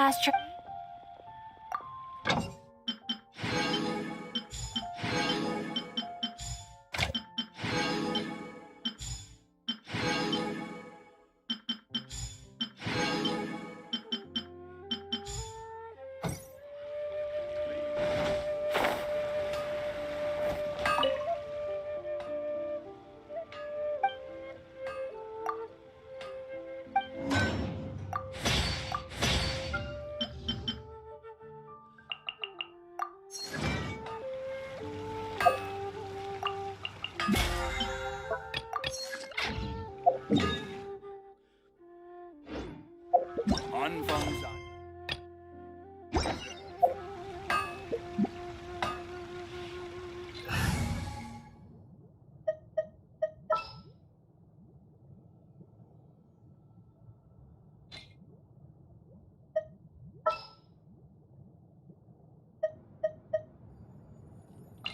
last train?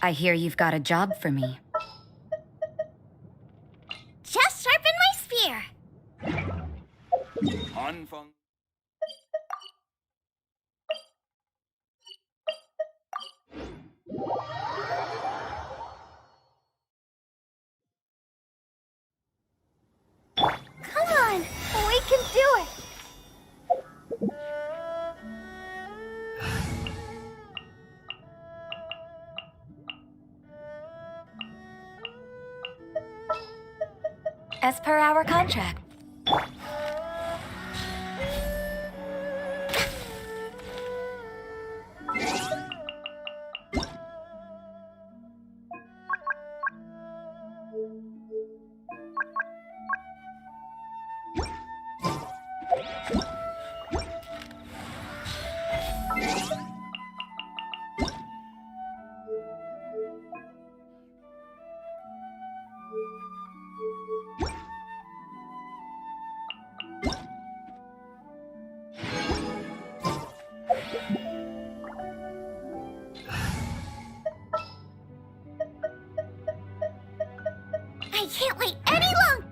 I hear you've got a job for me. Just sharpen my spear. Come on, we can do it. As per our contract. I can't wait any longer.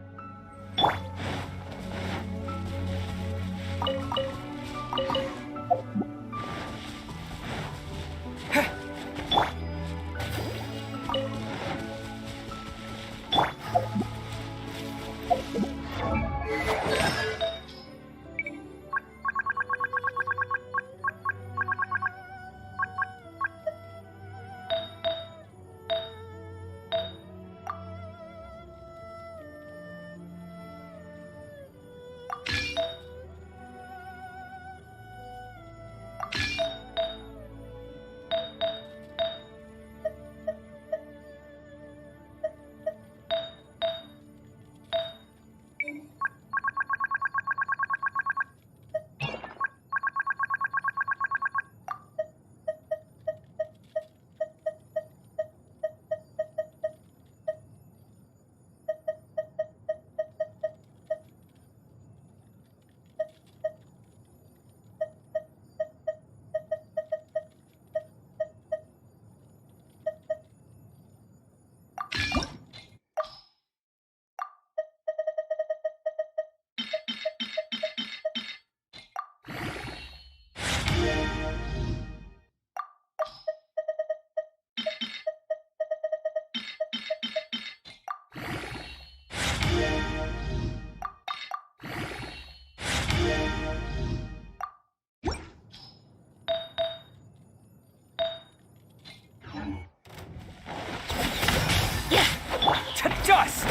Dust!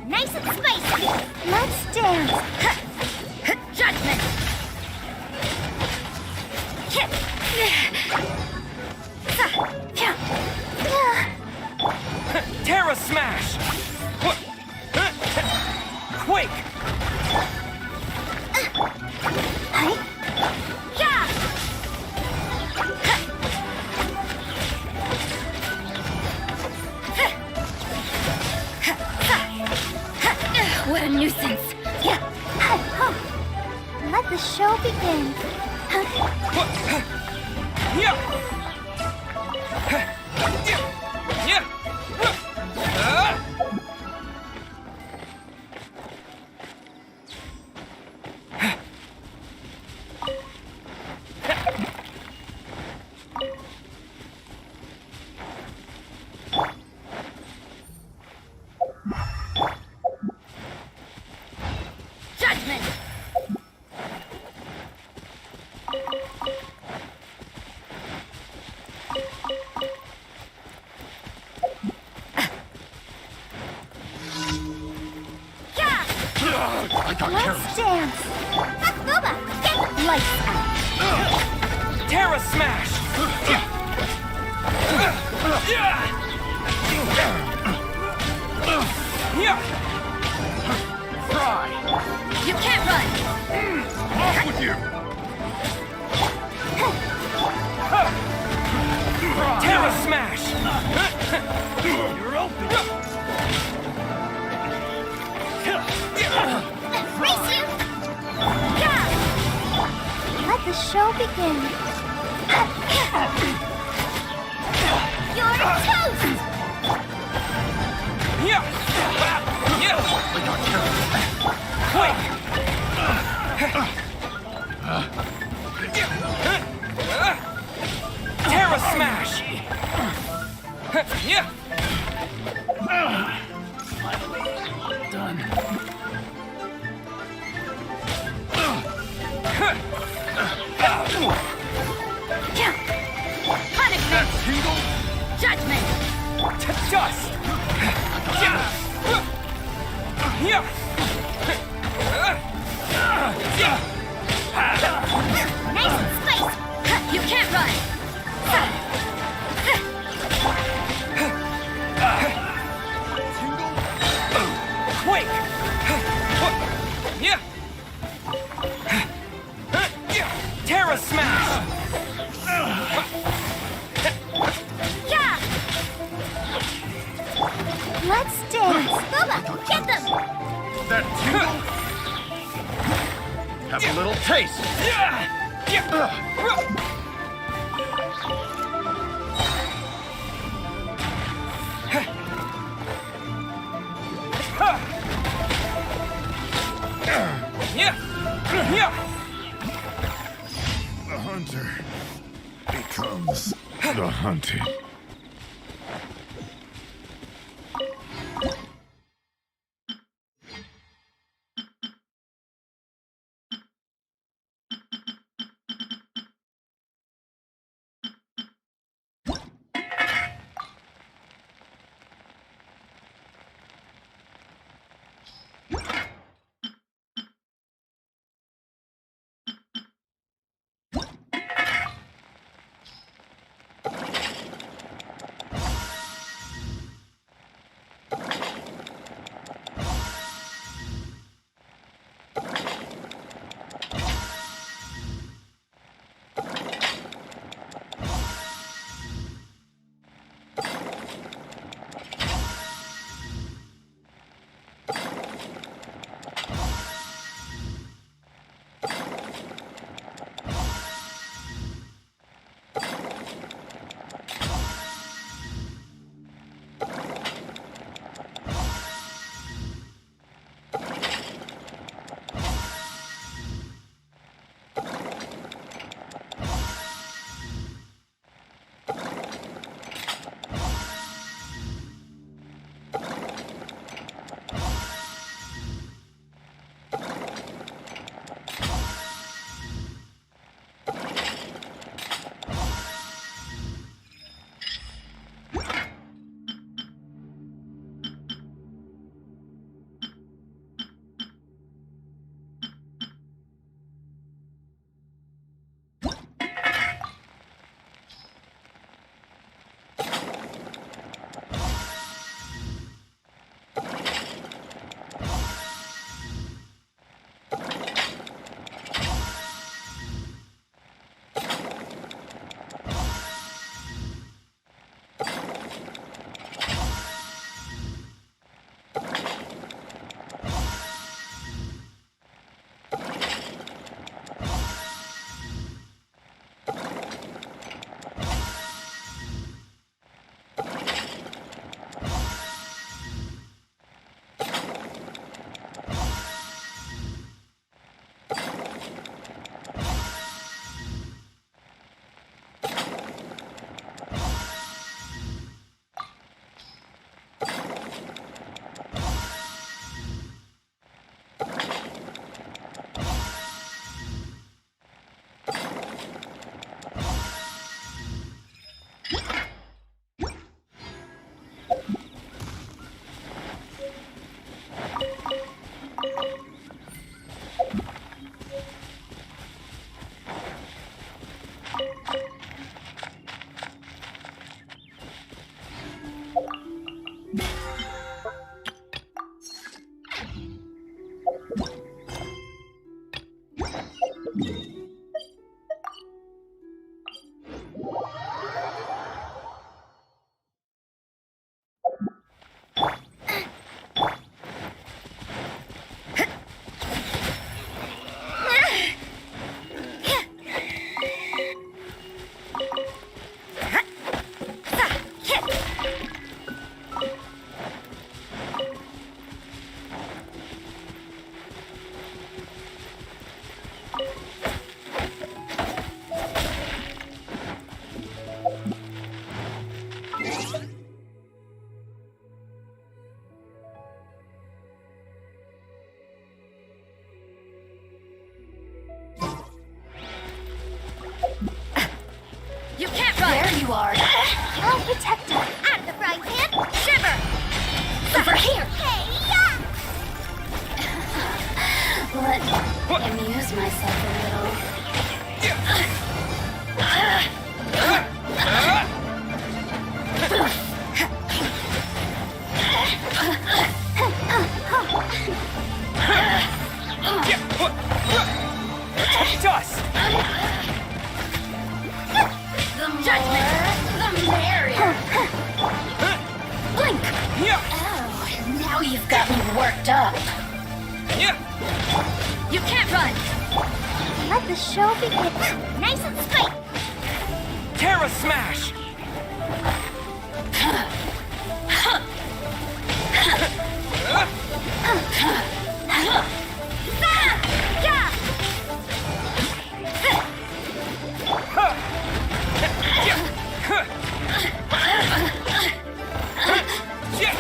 Nice and spicy. Let's dance. Judgment! Terra Smash! Quake! What a nuisance! Let the show begin. Let's dance. Boba, get lights out. Terra Smash! Fry! You can't run! Off with you! Terra Smash! You're open! Race you! Yeah! Let the show begin. You're toast! Quick! Terra Smash! Done. Punishment! Tingle? Judgment! To dust! Nice and spicy! You can't run! Quick! Terra Smash! Yeah! Let's dance! Boba, get them! That tingle? Have a little taste! The hunter becomes the hunted. you are. I'll protect us. Out of the frying pan. Shiver! Over here! Hey, yeah! Let me amuse myself a little. Dust! The judgment! The merrier! Blink! Yeah! Oh, now you've got me worked up. Yeah! You can't run! Let the show begin. Nice and straight. Terra Smash! Yeah!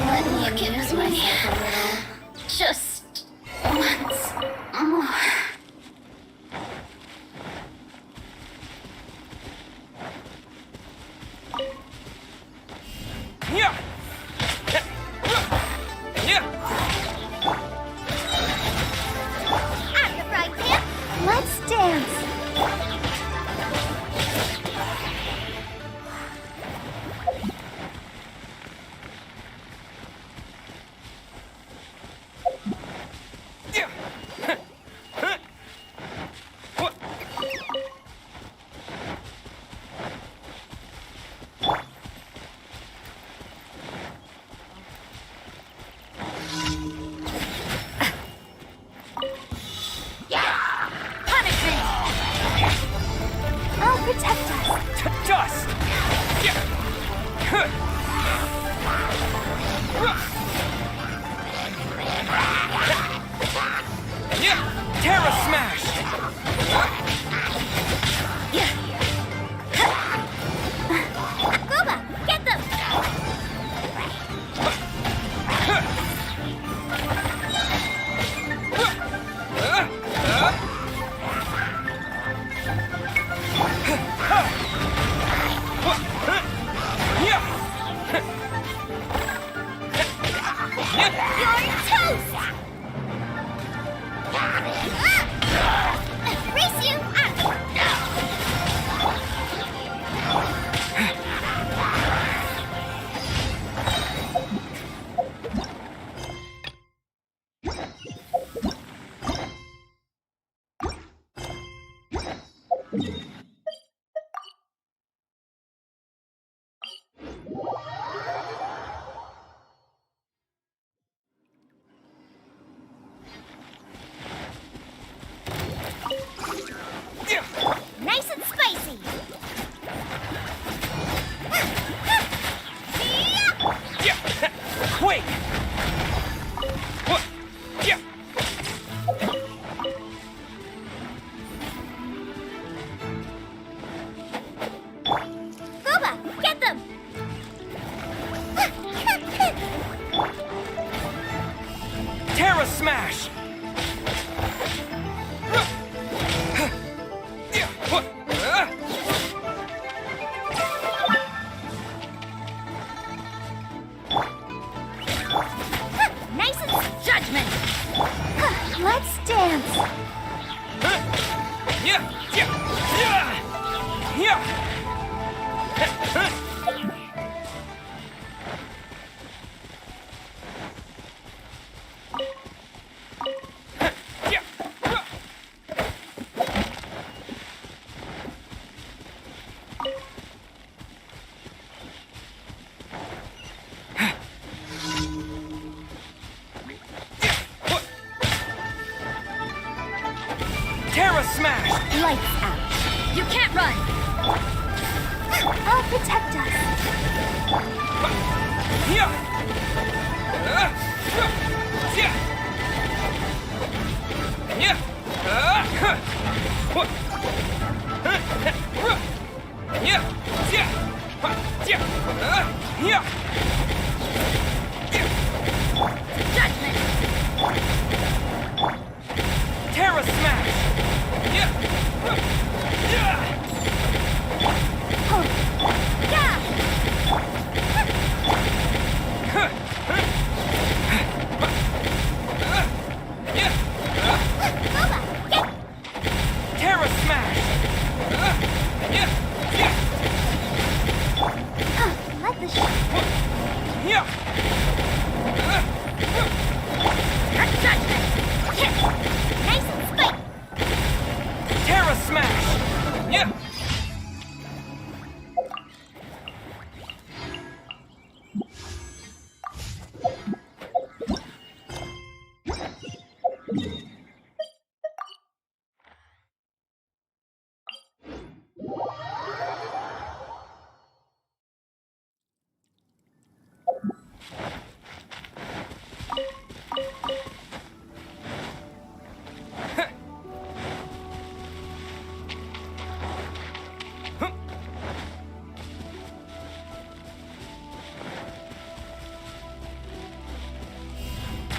Let me amuse myself a little. Just once more. Yeah! Yeah! Out of the frying pan. Let's dance. Yeah! What? Punish me! I'll protect us. To dust! Yeah! Yeah! Terra Smash! Gooba, get them! You're toast! Race you out! Nice and spicy! Yeah! Wait! What? Yeah! Gooba, get them! Terra Smash! Yeah! What? Nice and... Judgment! Let's dance! Yeah! Yeah! Yeah! Yeah! Yeah! Terra Smash! Lights out. You can't run! I'll protect us. Yeah! Yeah! Yeah! What? Yeah! Yeah! Yeah! Yeah! Judgment! Terra Smash! Yeah! smash! Yeah! Yeah! Let the Yeah! judgment. Nice and spike. Terra smash! Yeah!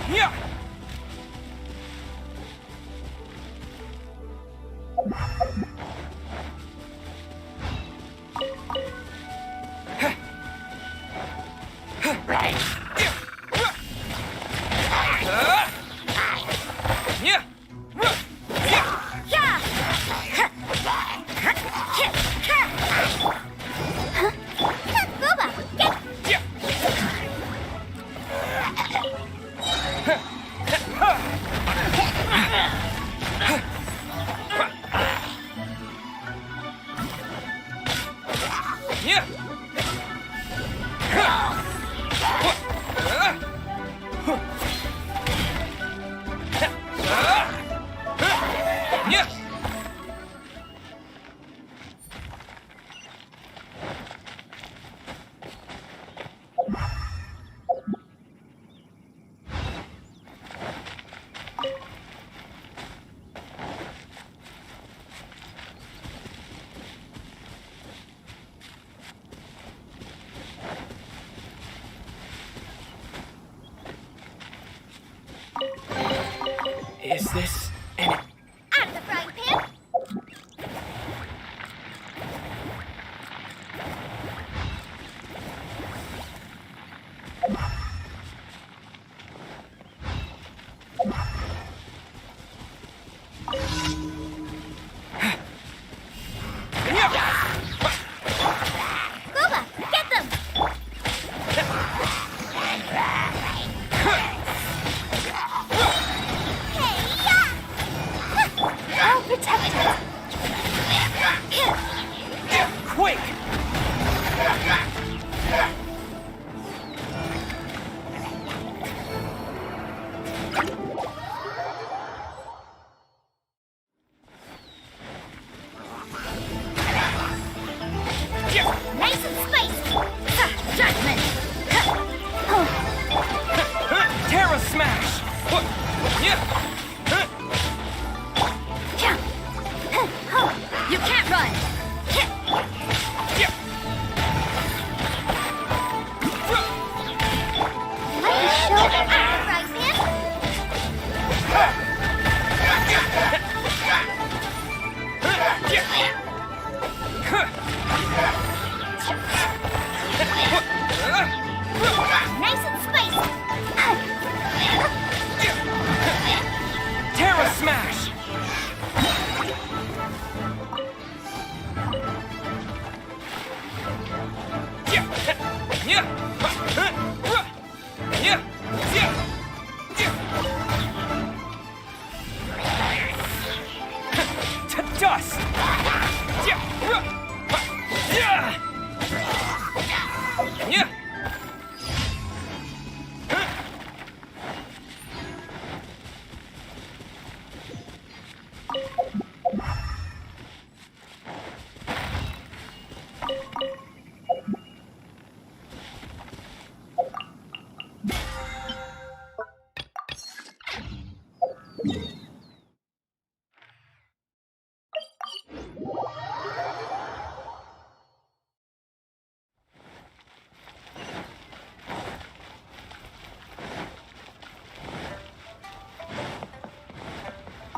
Yeah! Yeah! Yeah. Booba, get Yeah! Yeah! Yeah! Is this an... out of the frying pan. Booba, get them. I'll protect it. Quick! Nice and spicy. Judgment. Terra smash! Yeah! You can't run. Yeah! Let me show out of the frying pan. Nice and spicy. Terra smash! Yeah! Yeah! Yeah! Yeah! To dust! Yeah! Yeah! Yeah!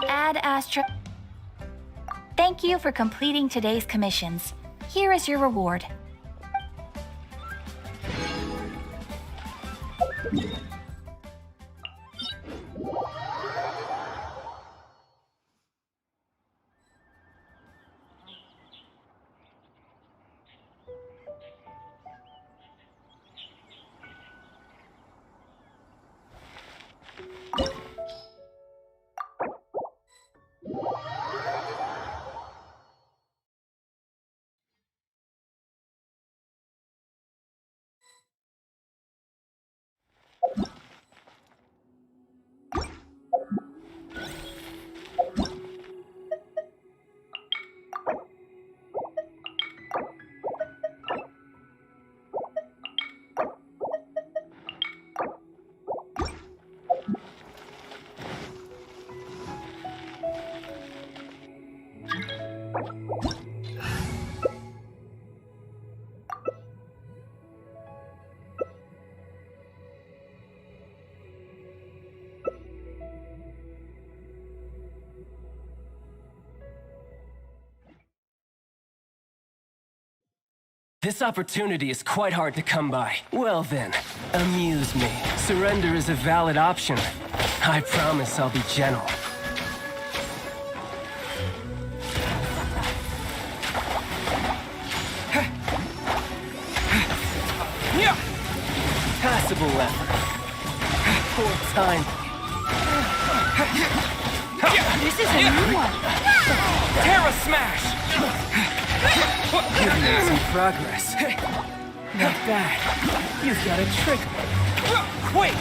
Ad Astra. Thank you for completing today's commissions. Here is your reward. This opportunity is quite hard to come by. Well then, amuse me. Surrender is a valid option. I promise I'll be gentle. Yeah. Passable effort. Poor time. This is a new one. Terra Smash! You're making some progress. Not bad. You've got a trick. Wait!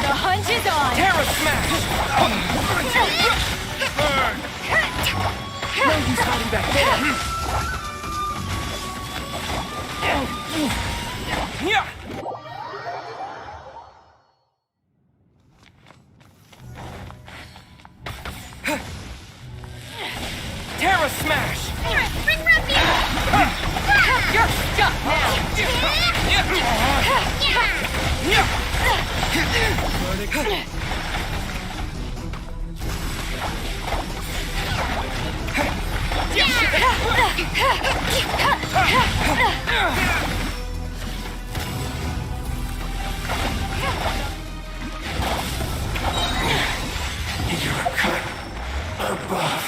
The hunt is on. Terra Smash! No use hiding back there. Yeah! Terra Smash! Bring refuge! You're stuck now. You're cut above.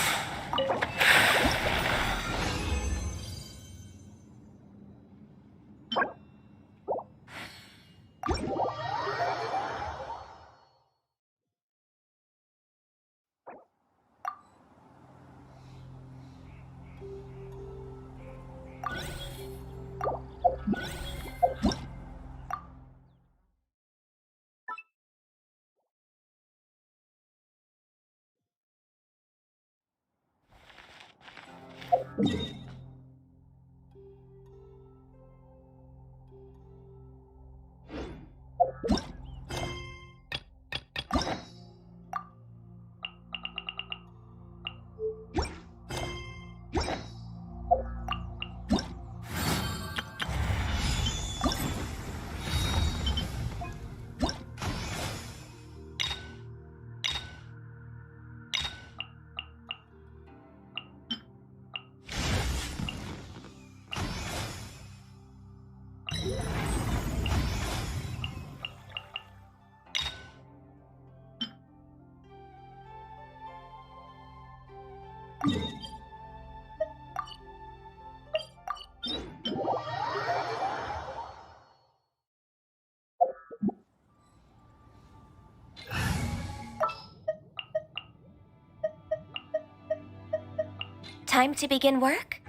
Time to begin work?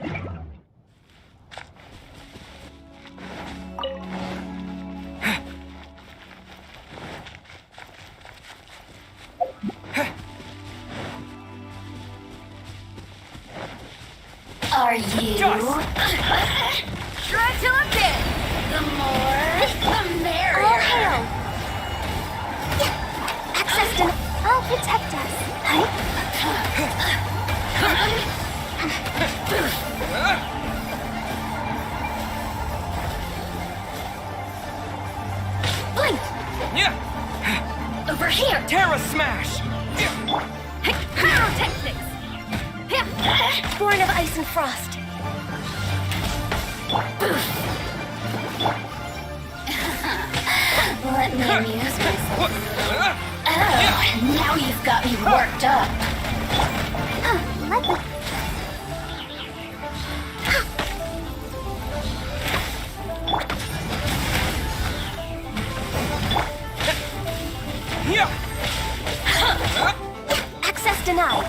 Are you? Try till I'm dead! The more, the merrier. All hail! Access to... I'll protect us. Blink! Yeah! Over here! Terra Smash! Pyrotechnics! Born of ice and frost. Let me amuse myself. Oh, now you've got me worked up. Let me... Yeah! Access denied.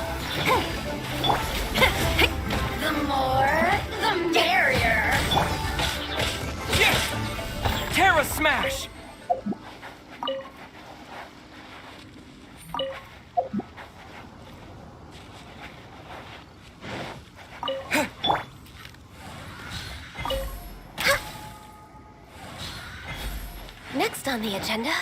The more, the merrier. Yeah! Terra Smash! Next on the agenda...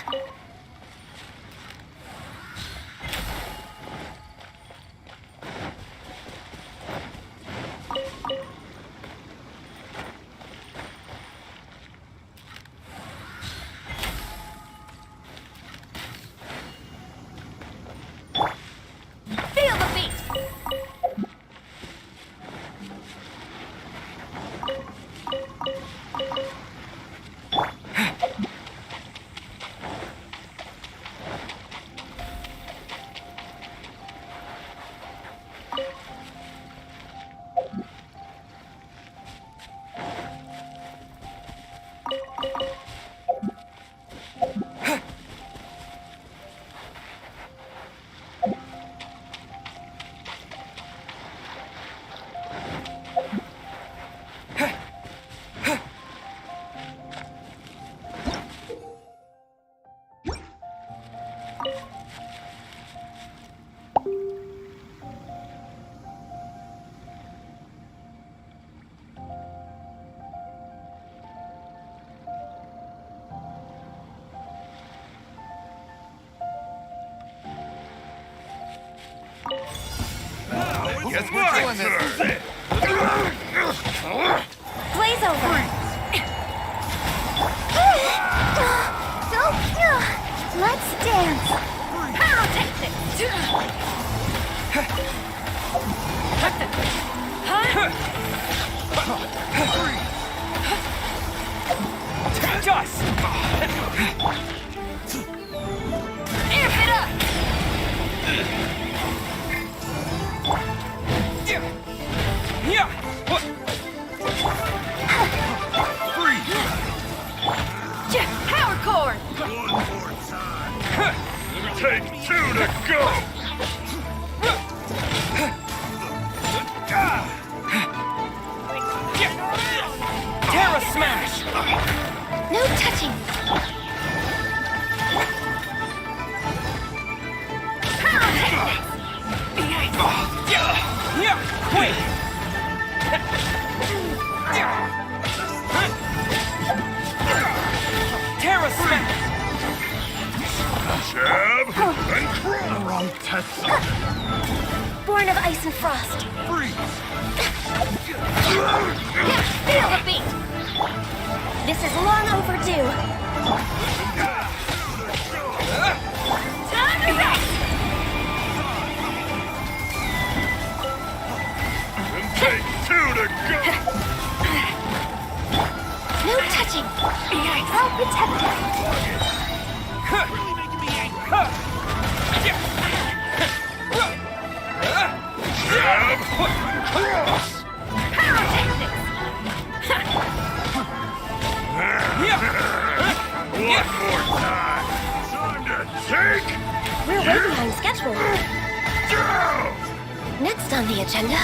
Guess we're doing this. Blaze over. Let's dance. Dust! Amp it up. Yeah! Power cord. One more time. Take two to go. Terra Smash! No touching. Yeah! Quake! Terra Smash! Jab and crawl. Wrong Tetsu. Born of ice and frost. Freeze. Feel the beat. This is long overdue. Time to rest. And take two to go. No touching. I'll protect you. Jab. Cross. Power techniques. One more time. Time to take We're way behind schedule. down. Next on the agenda.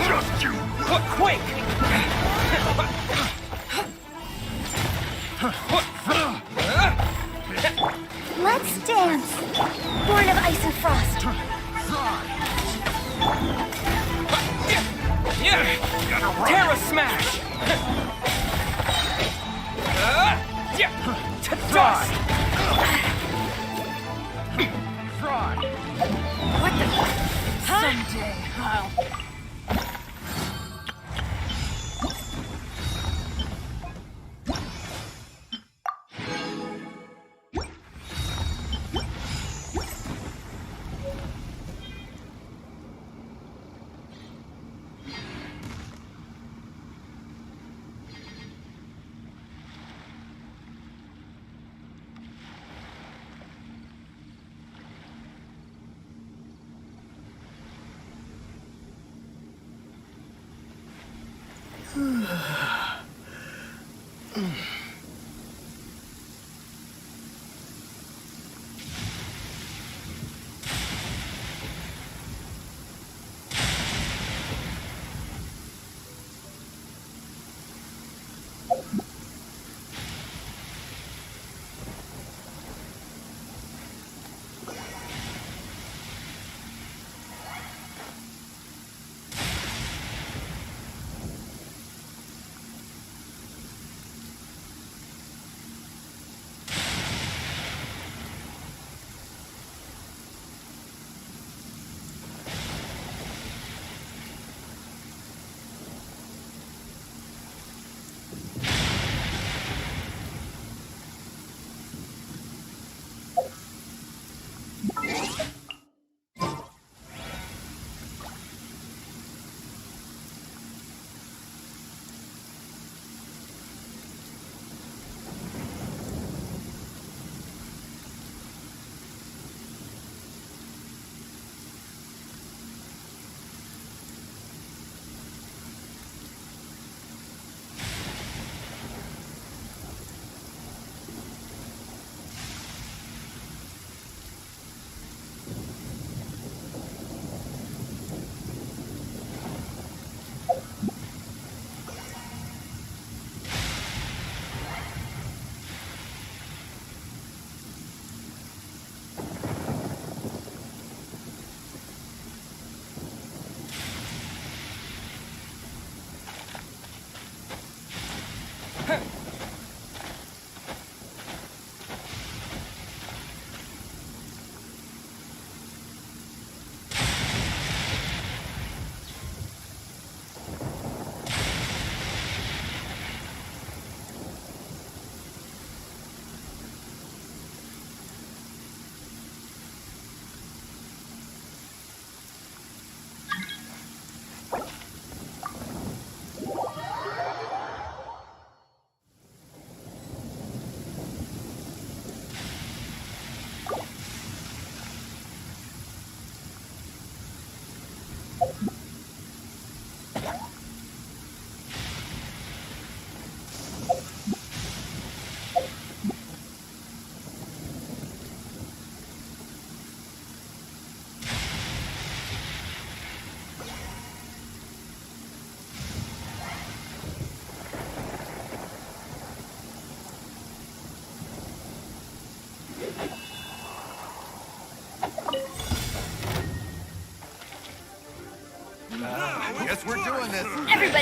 Just you. Quake! Let's dance. Born of ice and frost. Yeah! Terra Smash! Yeah! To dust! What the? Someday I'll.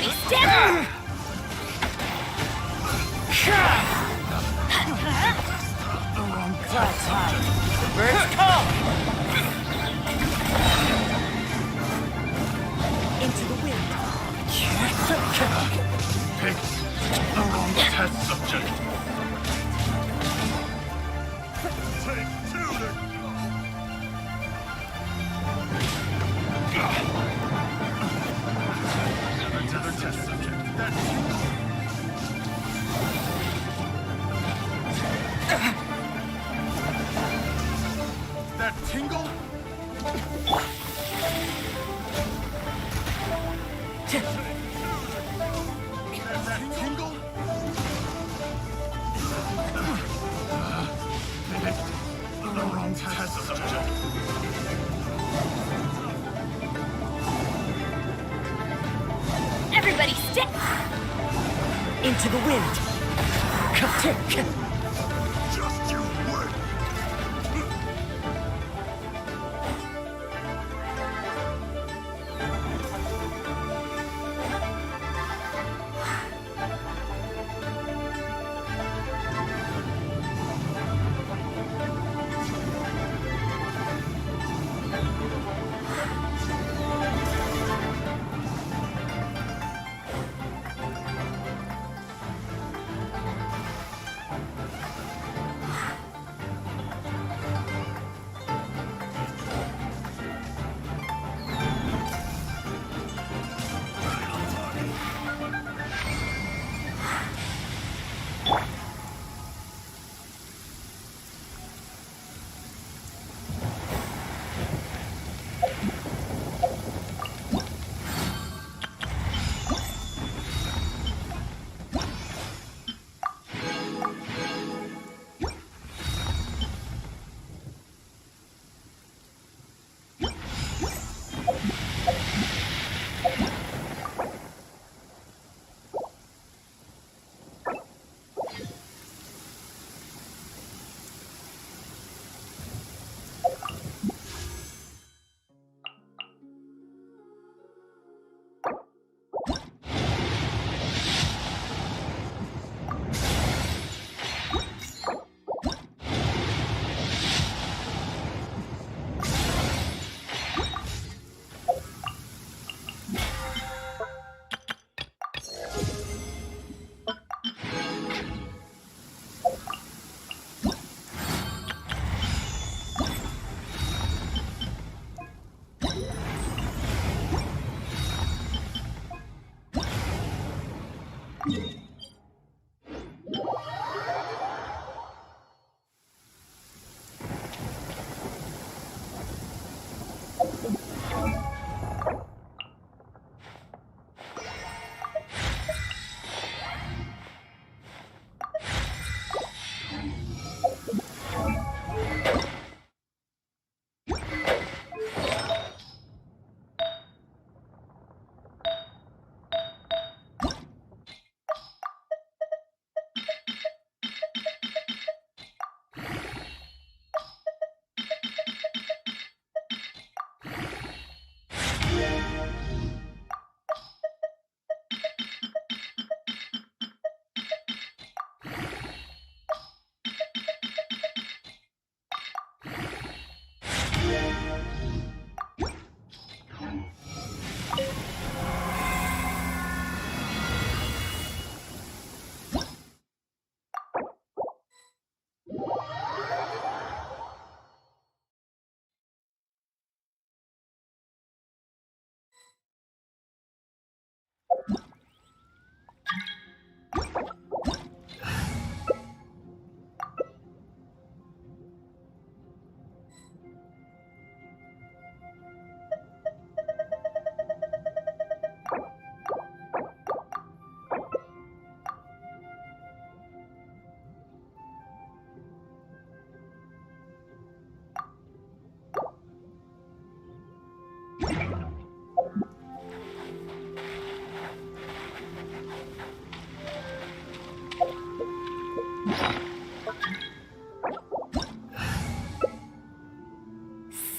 Everybody stand! Cloud time. The birds call. Into the wind. Picked the wrong test subject. Take two to another test subject. That tingle? That tingle? Picked the wrong test subject. Everybody stand! Into the wind. Just you wait.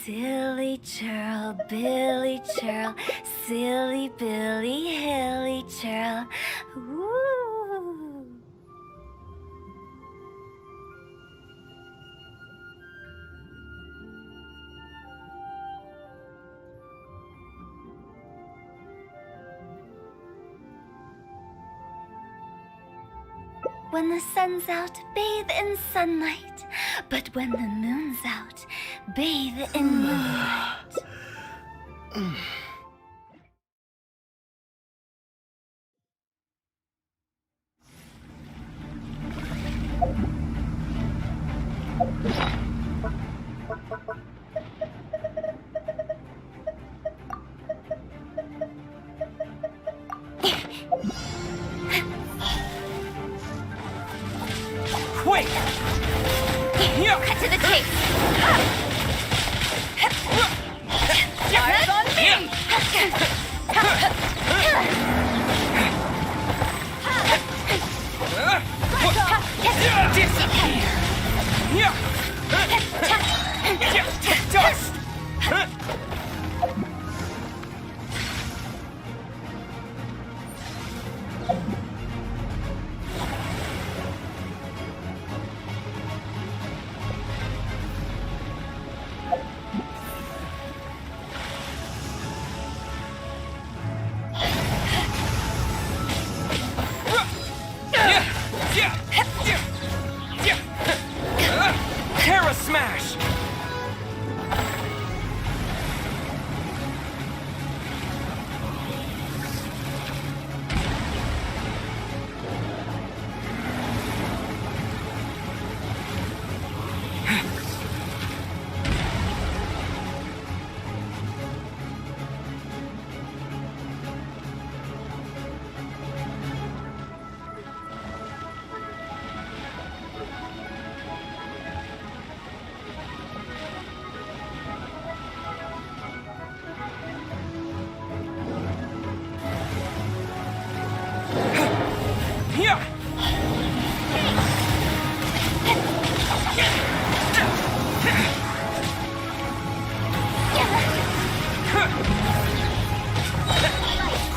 Silly churl, Billy churl, silly Billy, hilly natural. Woo. When the sun's out, bathe in sunlight. But when the moon's out, bathe in moonlight. Quick! Cut to the chase. Eyes on me! Dust! Terra Smash!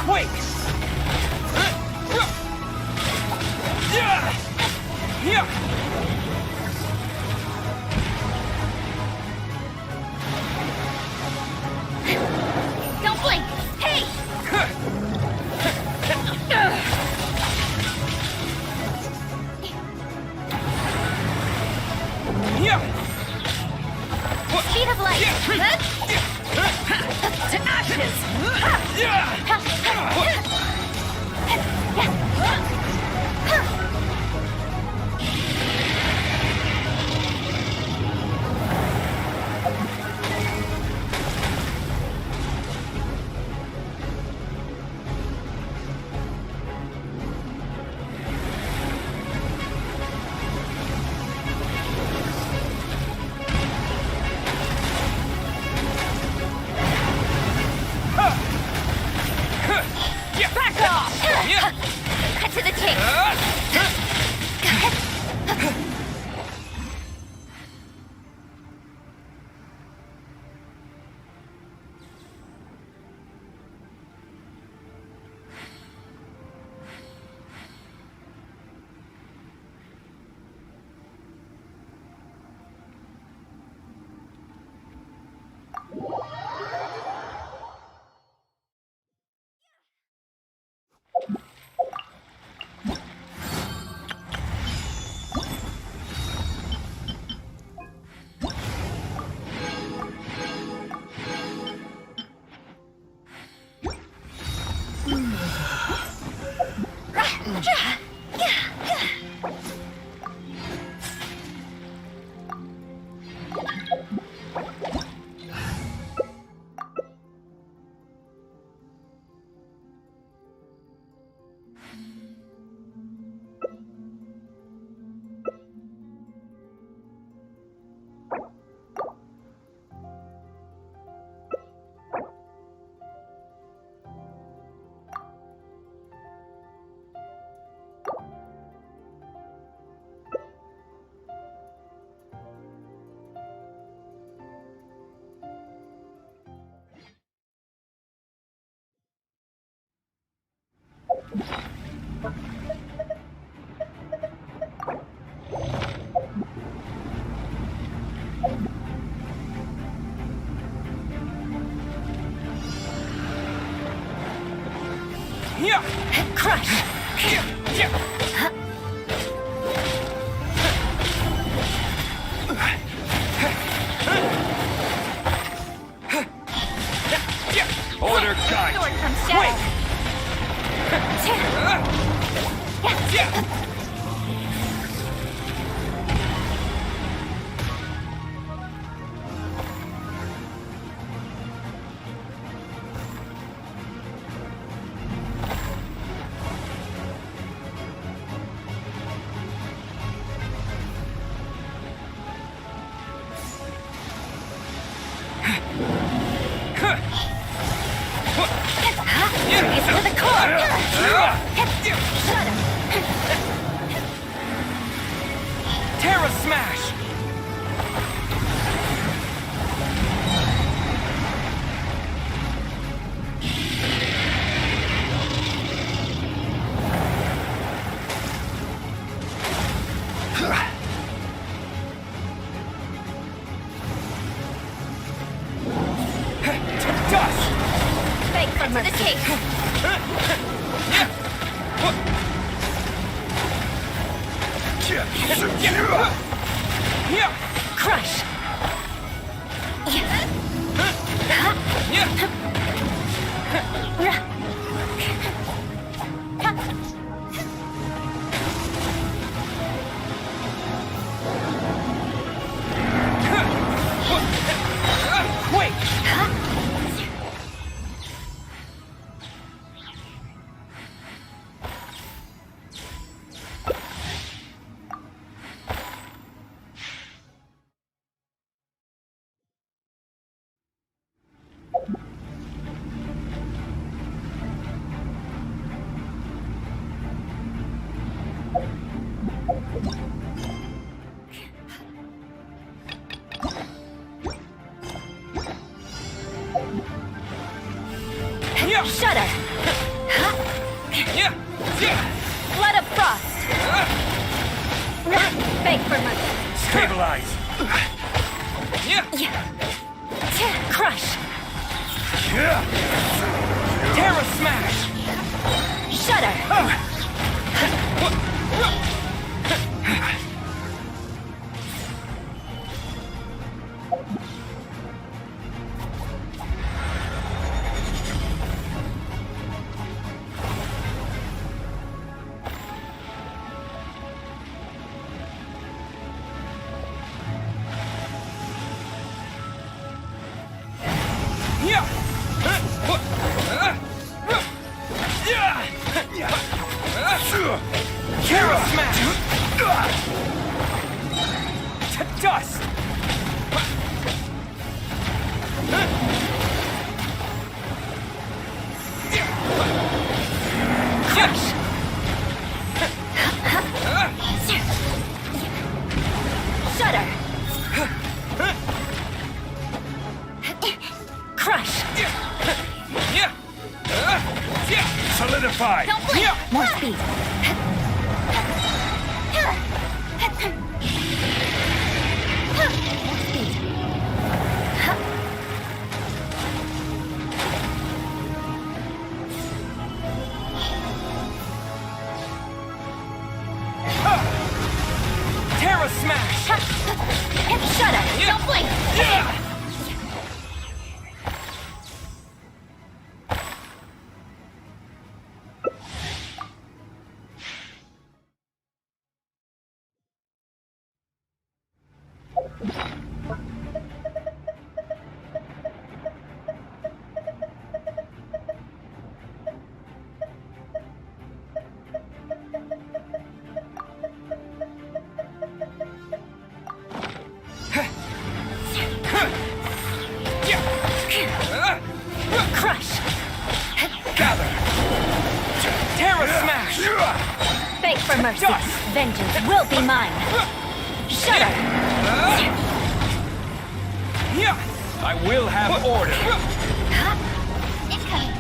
Quick! Don't blink. Hey! Speed of light. To ashes! Back off! Cut to the chase. Yeah. Crush! Order guide. Sword from Shadow! Raise to the core! Terra Smash! Dust! Beg for mercy! Crush! Wait! Shudder! Blood of Frost! Beg for mercy! Stabilize. Crush! Terra Smash! Shudder! Terra Smash! To dust! Crush! Shudder! Crush! Solidify. Don't blink! More speed! Terra Smash! Shudder! Don't blink! Crush! Gather! Terra Smash! Beg for mercy! Dust! Vengeance will be mine! Shudder! I will have order! Incoming.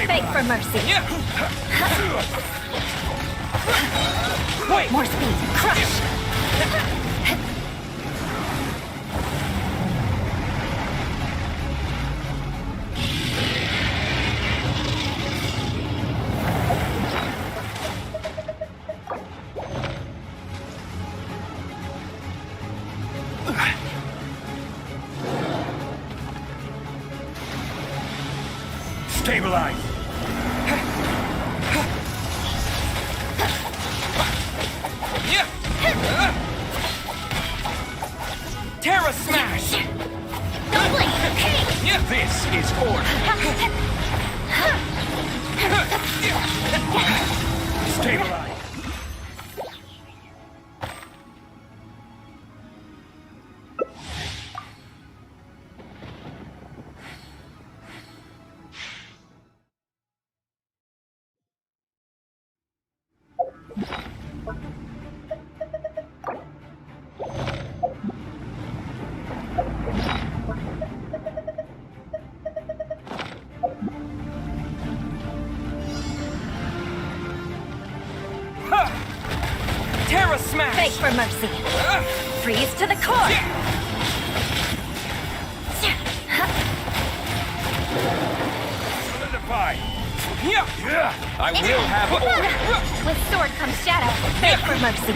Beg for mercy. More speed. Crush. Stabilize. Terra Smash! Don't blink! Hey! This is order. Stabilize. Terra Smash! Beg for mercy. Freeze to the core. Solidify. I will have order! With sword comes shadow. Beg for mercy.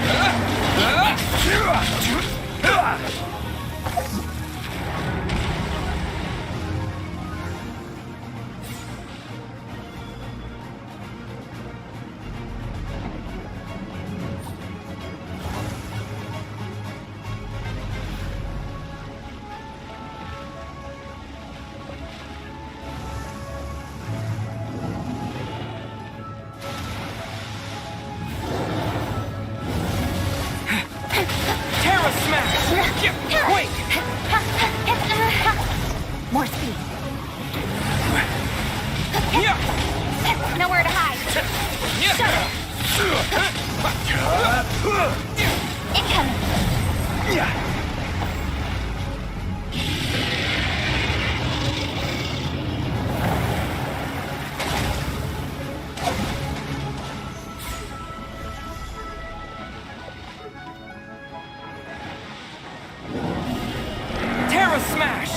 Terra Smash! Wait! More speed. Yeah! Nowhere to hide. Incoming. Terra Smash!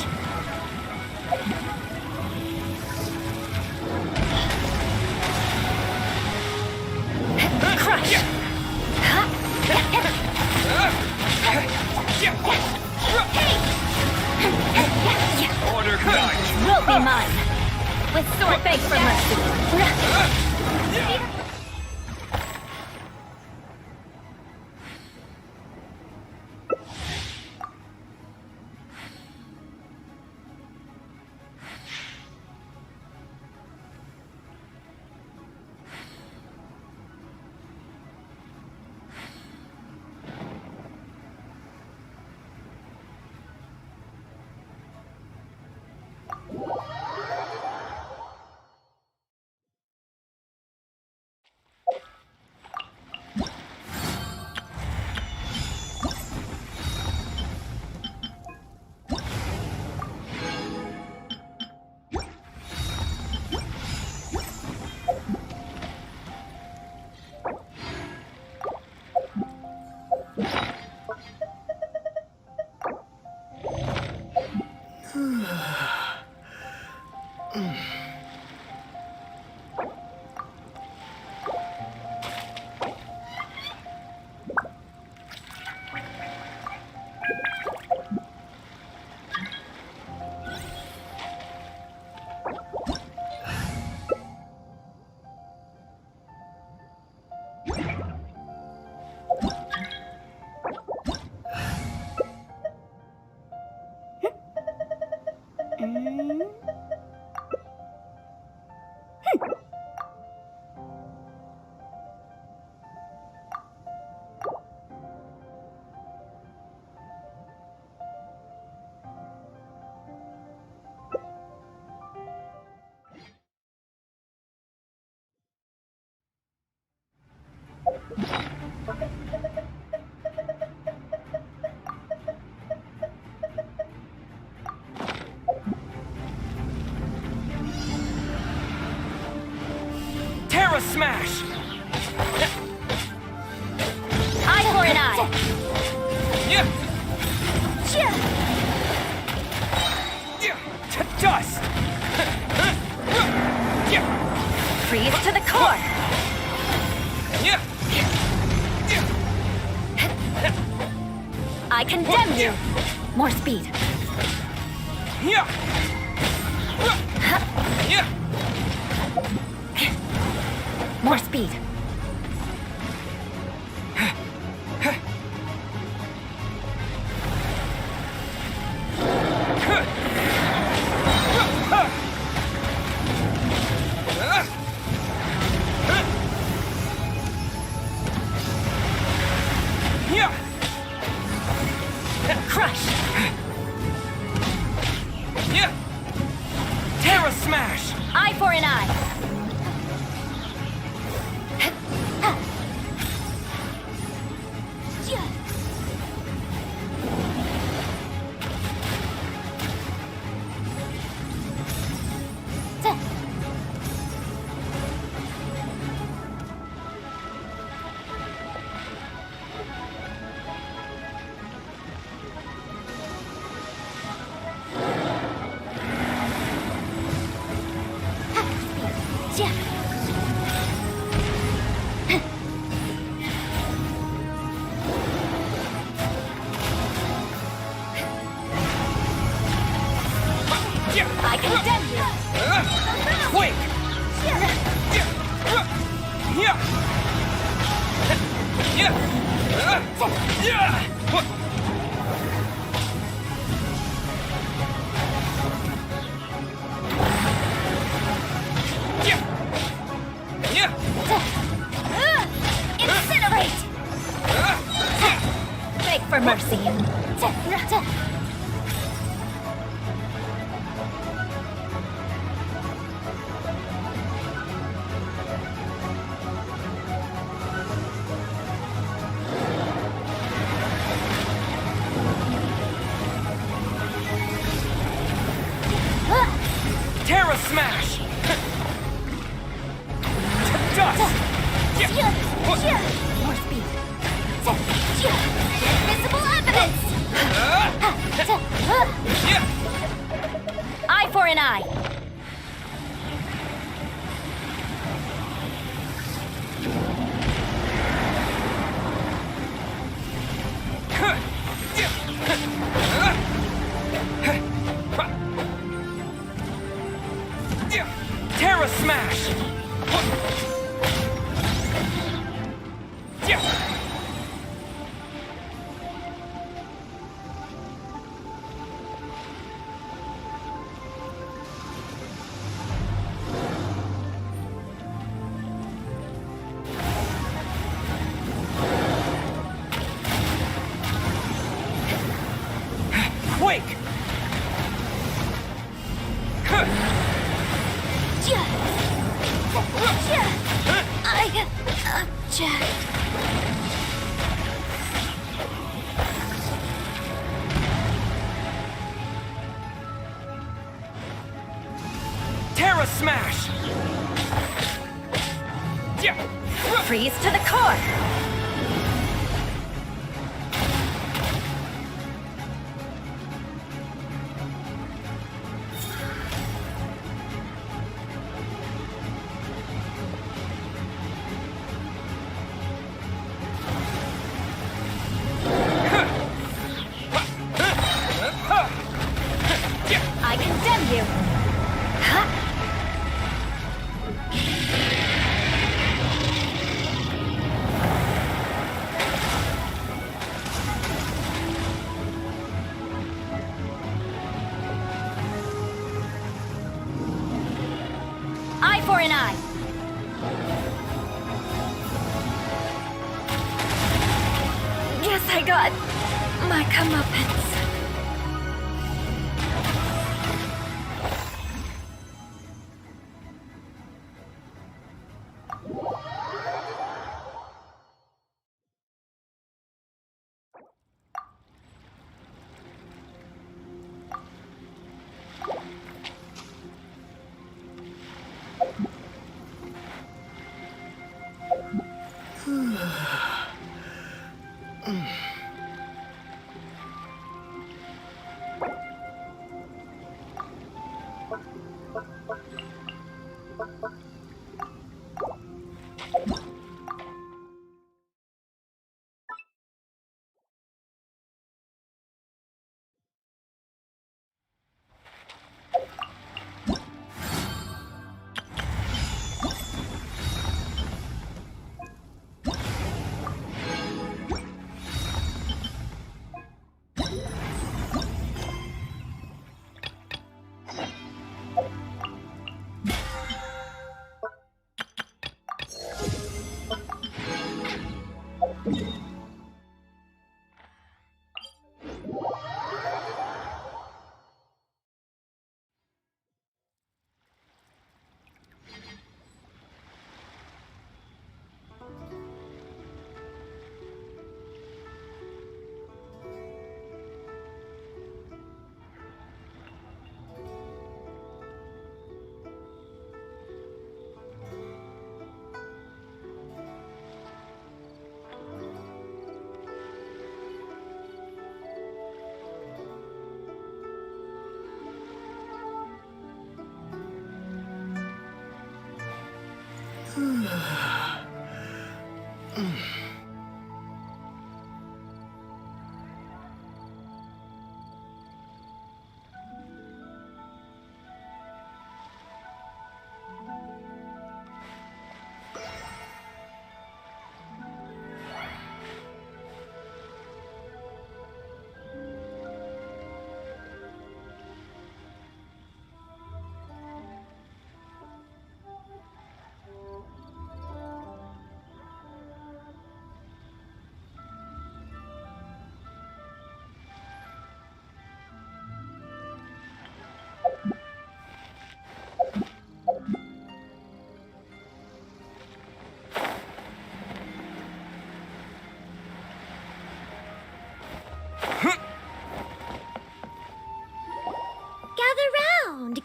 Crush. Order guide. Will be mine. With sword beg for mercy. Smash! Eye for an eye. Yeah! To dust! Freeze to the core. Yeah! I condemn you. More speed. Yeah! Yeah! More speed. Yeah! Crush. Yeah! Terra Smash! Eye for an eye. I condemn you. Quick! Yeah! Yeah! Yeah! Incinerate. Beg for mercy. Terra Smash! To dust! More speed. Invisible evidence. Eye for an eye. Terra Smash! Quick! Terra Smash! Freeze to the core. I condemn you. Eye for an eye. Guess I got my comeuppance.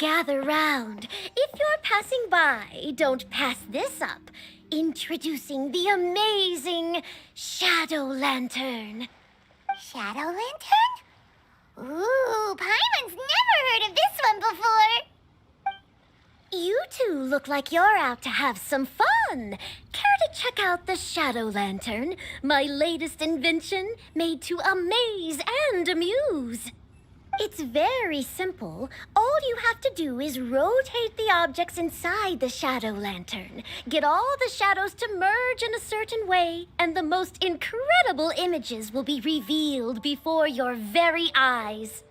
Gather round. If you're passing by, don't pass this up. Introducing the amazing Shadow Lantern. Shadow Lantern? Ooh, Paimon's never heard of this one before. You two look like you're out to have some fun. Care to check out the Shadow Lantern, my latest invention made to amaze and amuse? It's very simple. All you have to do is rotate the objects inside the Shadow Lantern, get all the shadows to merge in a certain way, and the most incredible images will be revealed before your very eyes.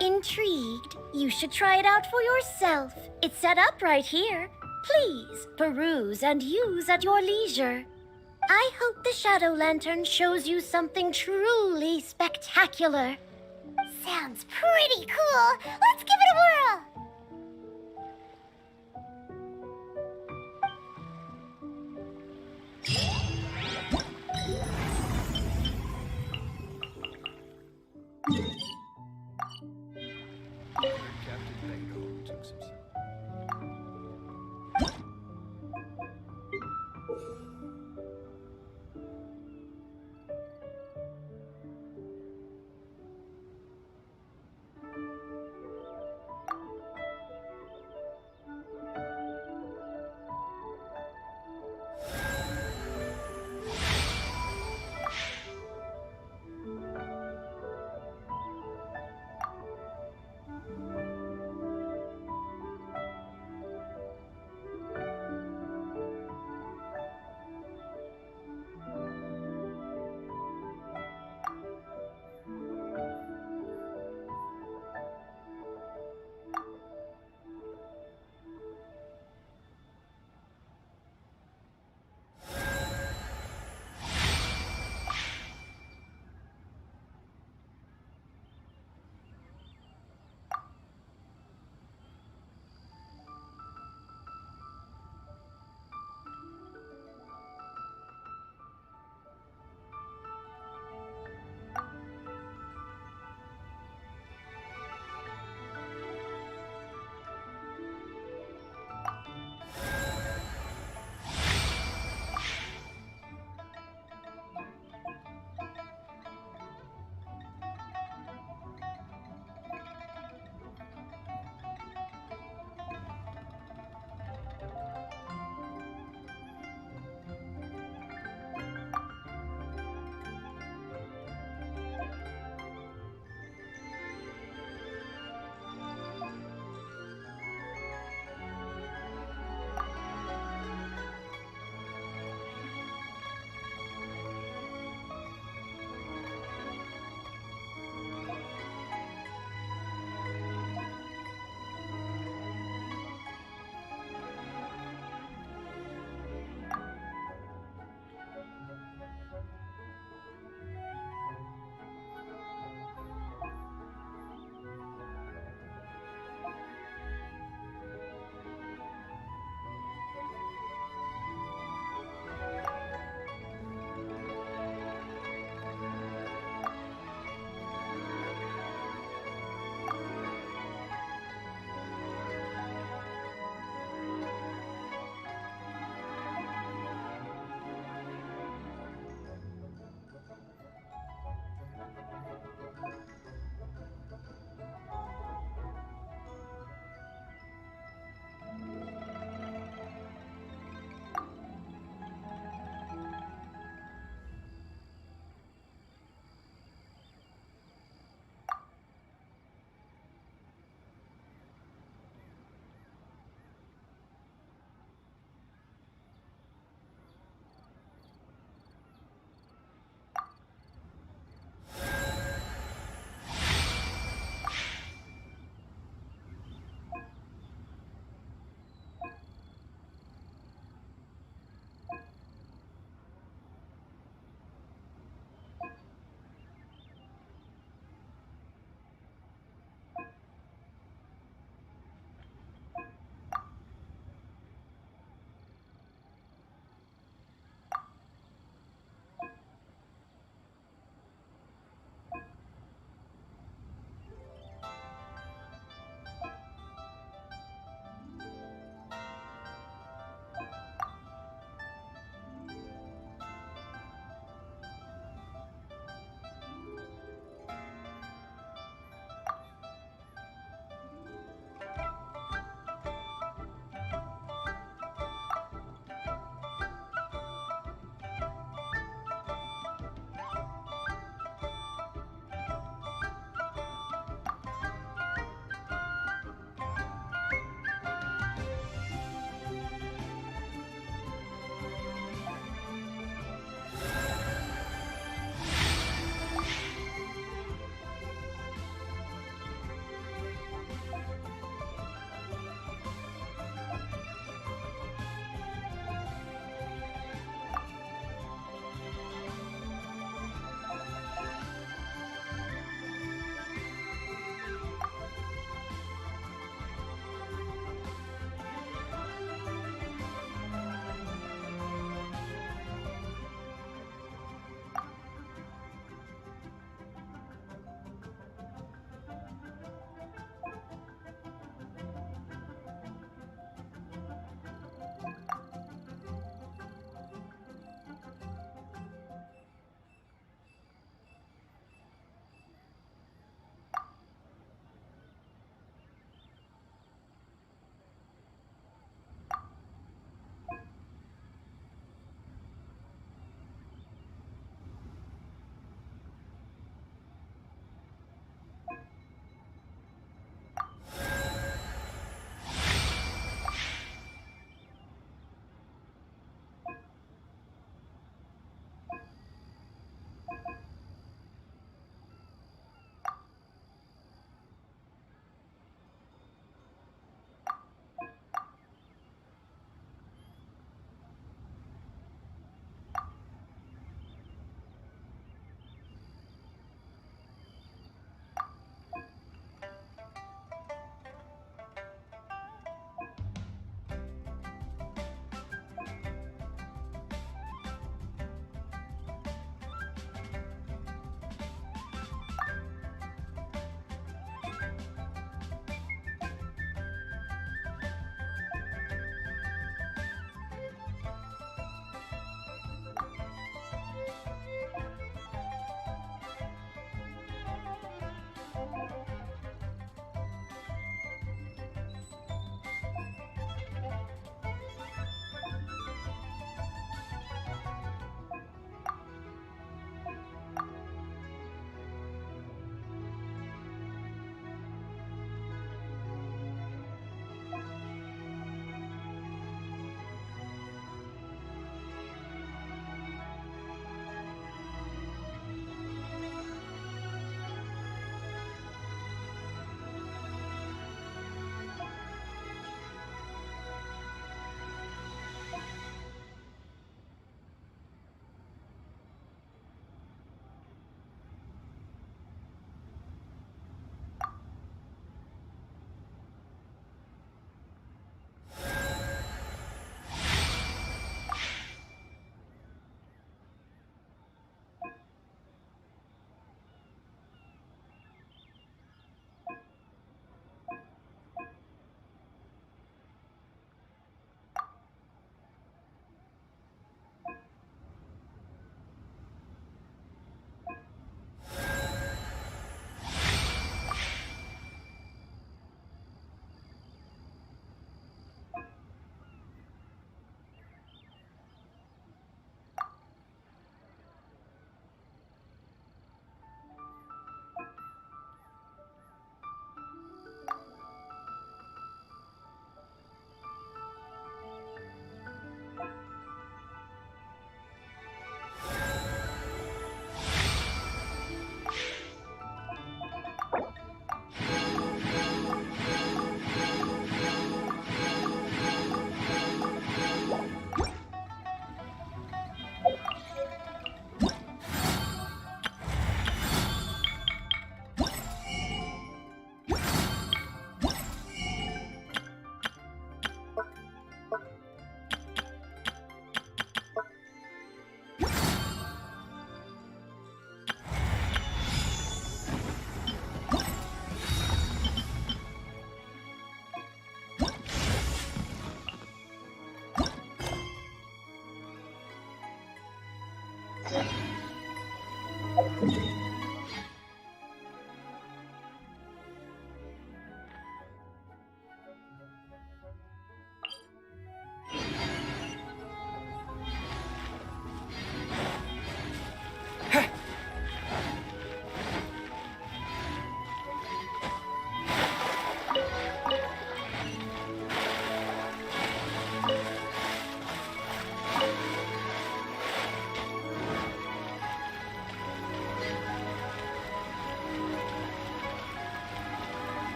Intrigued? You should try it out for yourself. It's set up right here. Please peruse and use at your leisure. I hope the Shadow Lantern shows you something truly spectacular. Sounds pretty cool. Let's give it a whirl.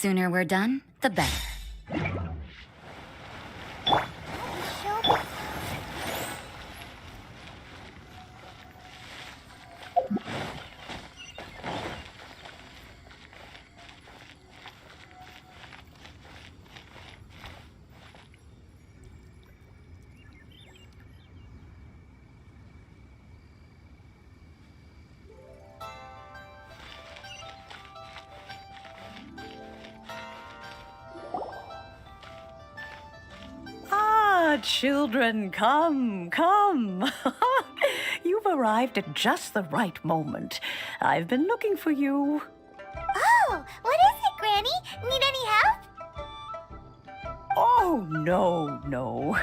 sooner we're done, the better. Children, come, come. You've arrived at just the right moment. I've been looking for you. Oh, what is it, Granny? Need any help? Oh, no.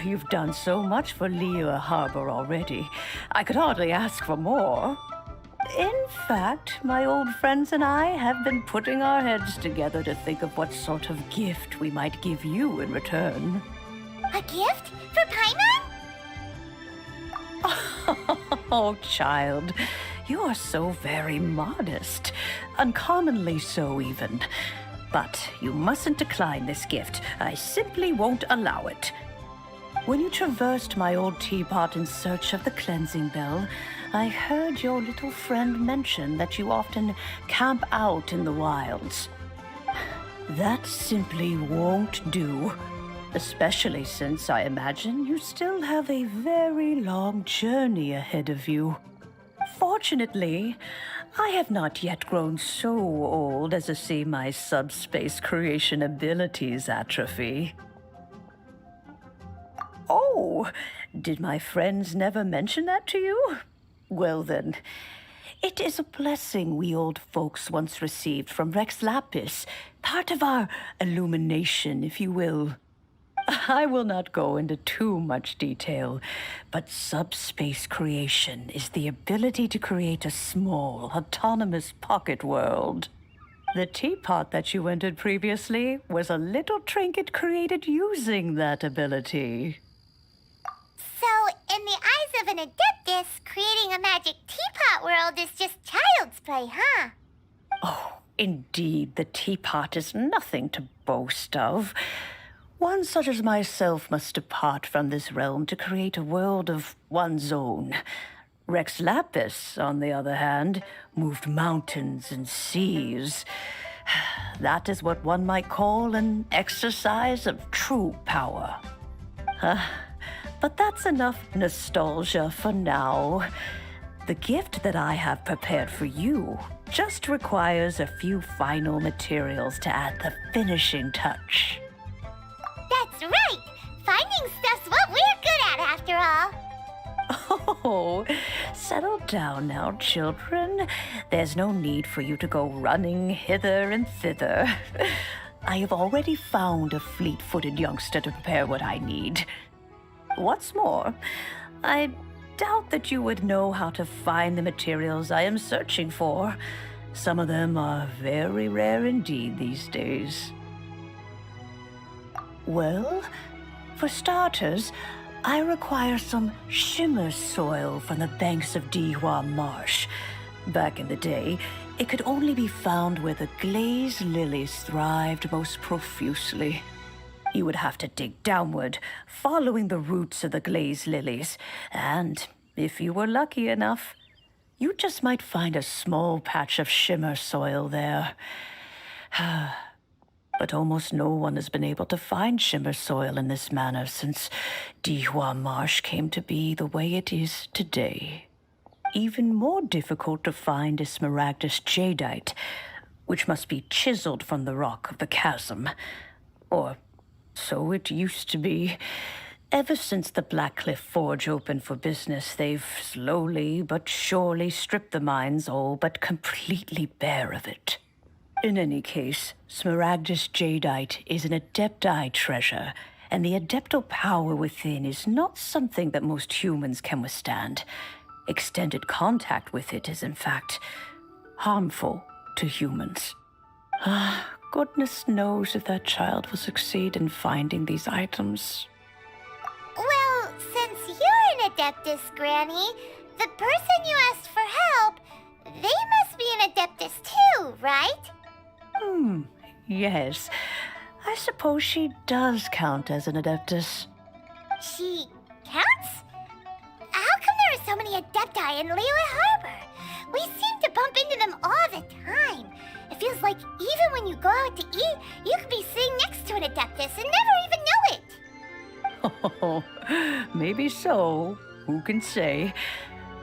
You've done so much for Lea Harbor already. I could hardly ask for more. In fact, my old friends and I have been putting our heads together to think of what sort of gift we might give you in return. A gift? For Paimon? Oh, child, you are so very modest. Uncommonly so, even. But you mustn't decline this gift. I simply won't allow it. When you traversed my old teapot in search of the cleansing bell, I heard your little friend mention that you often camp out in the wilds. That simply won't do. Especially since I imagine you still have a very long journey ahead of you. Fortunately, I have not yet grown so old as to see my subspace creation abilities atrophy. Oh, did my friends never mention that to you? Well then, it is a blessing we old folks once received from Rex Lapis, part of our illumination, if you will. I will not go into too much detail, but subspace creation is the ability to create a small, autonomous pocket world. The teapot that you entered previously was a little trinket created using that ability. So, in the eyes of an Adeptus, creating a magic teapot world is just child's play, huh? Oh, indeed, the teapot is nothing to boast of. One such as myself must depart from this realm to create a world of one's own. Rex Lapis, on the other hand, moved mountains and seas. That is what one might call an exercise of true power. But that's enough nostalgia for now. The gift that I have prepared for you just requires a few final materials to add the finishing touch. That's right! Finding stuff's what we're good at, after all. Oh, settle down now, children. There's no need for you to go running hither and thither. I have already found a fleet-footed youngster to prepare what I need. What's more, I doubt that you would know how to find the materials I am searching for. Some of them are very rare indeed these days. Well, for starters, I require some shimmer soil from the banks of Dihua Marsh. Back in the day, it could only be found where the glazed lilies thrived most profusely. You would have to dig downward, following the roots of the glazed lilies, and if you were lucky enough, you just might find a small patch of shimmer soil there. But almost no one has been able to find shimmer soil in this manner since Dihua Marsh came to be the way it is today. Even more difficult to find is smaragdus jadeite, which must be chiseled from the rock of the chasm. Or so it used to be. Ever since the Blackcliff Forge opened for business, they've slowly but surely stripped the mines all but completely bare of it. In any case, smaragdus jadeite is an adepti treasure, and the adeptal power within is not something that most humans can withstand. Extended contact with it is, in fact, harmful to humans. Goodness knows if that child will succeed in finding these items. Well, since you're an Adeptus, Granny, the person you asked for help, they must be an Adeptus too, right? Yes, I suppose she does count as an Adeptus. She counts? How come there are so many Adepti in Liyue Harbor? We seem to bump into them all the time. It feels like even when you go out to eat, you could be sitting next to an Adeptus and never even know it. Oh, maybe so. Who can say?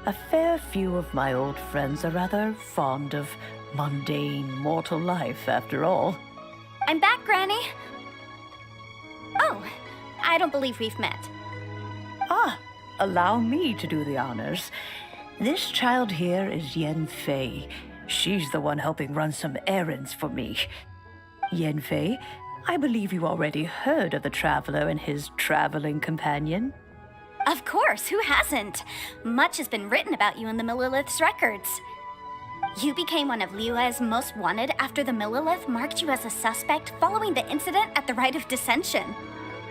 A fair few of my old friends are rather fond of mundane mortal life, after all. I'm back, Granny. Oh, I don't believe we've met. Ah, allow me to do the honors. This child here is Yen Fei. She's the one helping run some errands for me. Yen Fei, I believe you already heard of the traveler and his traveling companion. Of course, who hasn't? Much has been written about you in the Millilith's records. You became one of Liyue's most wanted after the Millilith marked you as a suspect following the incident at the Rite of Dissension.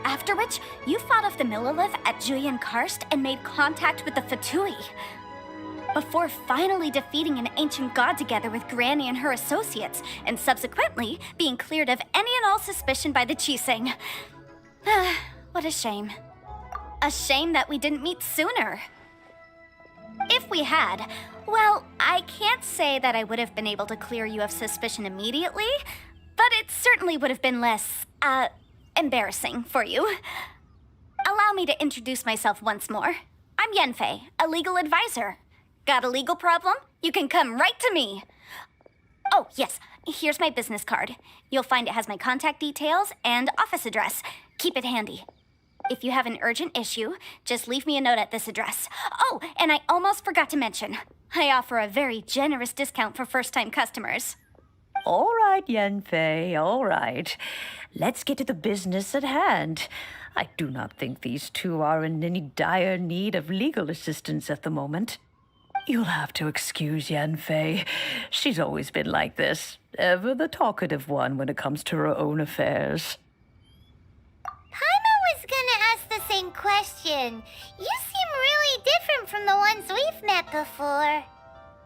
After which, you fought off the Millilith at Julian Karst and made contact with the Fatui. Before finally defeating an ancient god together with Granny and her associates, and subsequently being cleared of any and all suspicion by the Chiseng. What a shame. A shame that we didn't meet sooner. If we had, well, I can't say that I would have been able to clear you of suspicion immediately, but it certainly would have been less, embarrassing for you. Allow me to introduce myself once more. I'm Yenfei, a legal advisor. Got a legal problem? You can come right to me. Oh, yes, here's my business card. You'll find it has my contact details and office address. Keep it handy. If you have an urgent issue, just leave me a note at this address. Oh, and I almost forgot to mention, I offer a very generous discount for first-time customers. All right, Yen Fei, all right. Let's get to the business at hand. I do not think these two are in any dire need of legal assistance at the moment. You'll have to excuse Yen Fei. She's always been like this, ever the talkative one when it comes to her own affairs. Paimon was gonna ask the same question. You seem really different from the ones we've met before.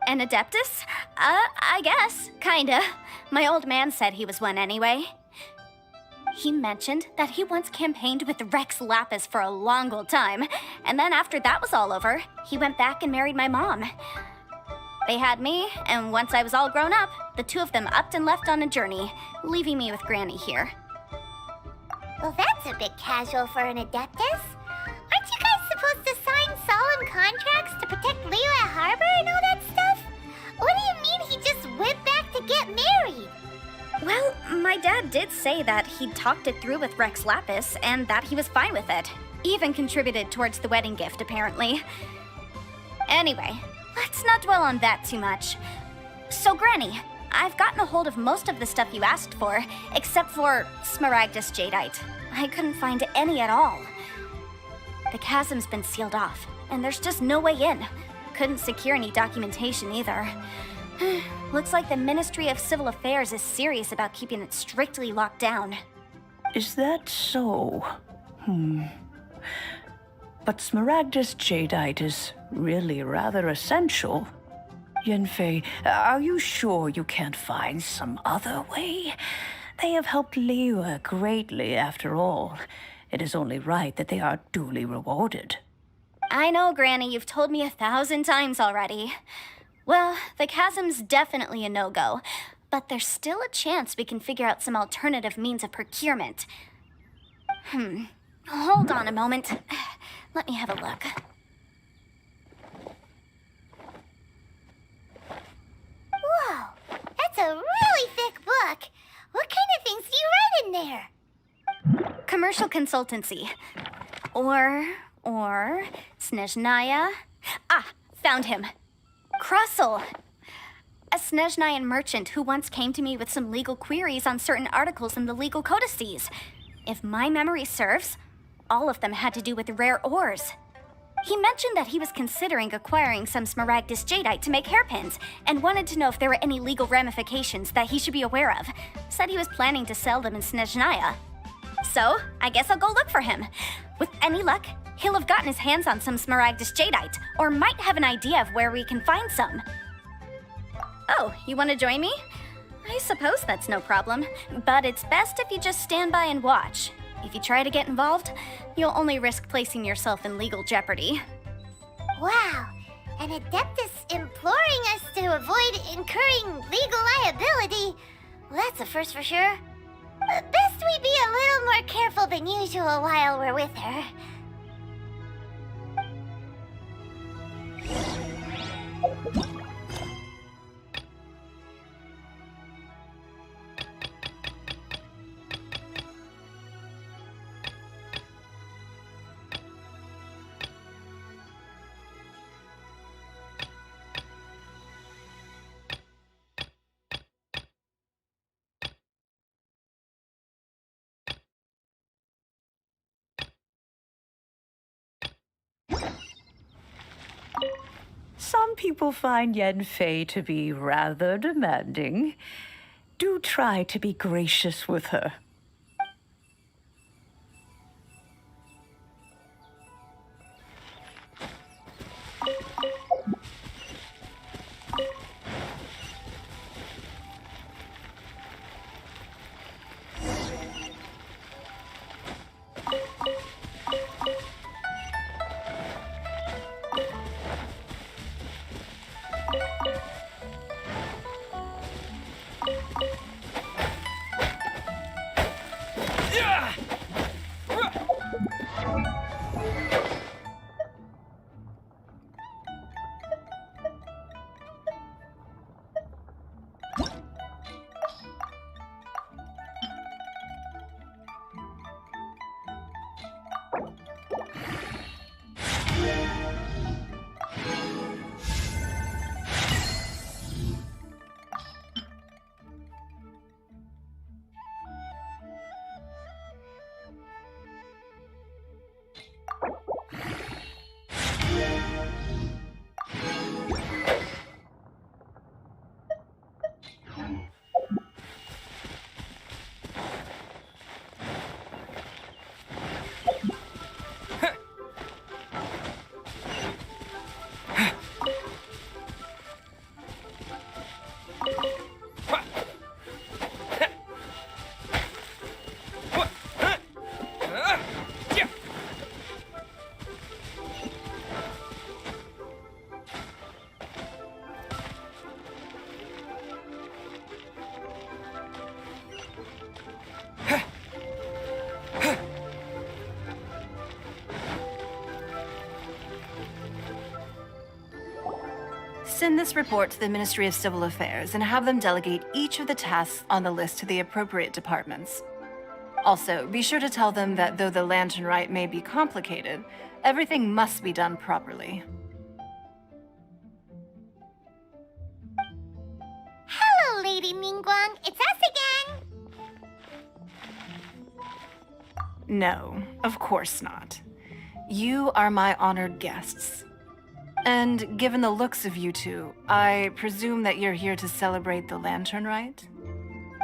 An Adeptus? I guess, kinda. My old man said he was one anyway. He mentioned that he once campaigned with Rex Lapis for a long old time, and then after that was all over, he went back and married my mom. They had me, and once I was all grown up, the two of them upped and left on a journey, leaving me with Granny here. Well, that's a bit casual for an Adeptus. Aren't you guys supposed to sign solemn contracts to protect Liyue Harbor and all that stuff? What do you mean he just went back to get married? Well, my dad did say that he'd talked it through with Rex Lapis and that he was fine with it. Even contributed towards the wedding gift, apparently. Anyway, let's not dwell on that too much. So, Granny, I've gotten a hold of most of the stuff you asked for, except for Smaragdus Jadeite. I couldn't find any at all. The chasm's been sealed off, and there's just no way in. Couldn't secure any documentation either. Looks like the Ministry of Civil Affairs is serious about keeping it strictly locked down. Is that so? But Smaragdus Jadeite is really rather essential. Yenfei, are you sure you can't find some other way? They have helped Liyue greatly, after all. It is only right that they are duly rewarded. I know, Granny, you've told me 1,000 times already. Well, the chasm's definitely a no-go, but there's still a chance we can figure out some alternative means of procurement. Hold on a moment. Let me have a look. Whoa, that's a really thick book. What kind of things do you write in there? Commercial consultancy. Or Snezhnaya. Ah, found him. Krusel. A Snezhnayan merchant who once came to me with some legal queries on certain articles in the legal codices. If my memory serves, all of them had to do with rare ores. He mentioned that he was considering acquiring some Smaragdus Jadeite to make hairpins, and wanted to know if there were any legal ramifications that he should be aware of. Said he was planning to sell them in Snezhnaya. So, I guess I'll go look for him. With any luck, he'll have gotten his hands on some Smaragdus Jadeite, or might have an idea of where we can find some. Oh, you want to join me? I suppose that's no problem, but it's best if you just stand by and watch. If you try to get involved, you'll only risk placing yourself in legal jeopardy. Wow, an Adeptus imploring us to avoid incurring legal liability. Well, that's a first for sure. Best we be a little more careful than usual while we're with her. Some people find Yenfei to be rather demanding. Do try to be gracious with her. Send this report to the Ministry of Civil Affairs and have them delegate each of the tasks on the list to the appropriate departments. Also, be sure to tell them that though the Lantern Rite may be complicated, everything must be done properly. Hello, Lady Mingguang. It's us again. No, of course not. You are my honored guests. And given the looks of you two, I presume that you're here to celebrate the Lantern Rite?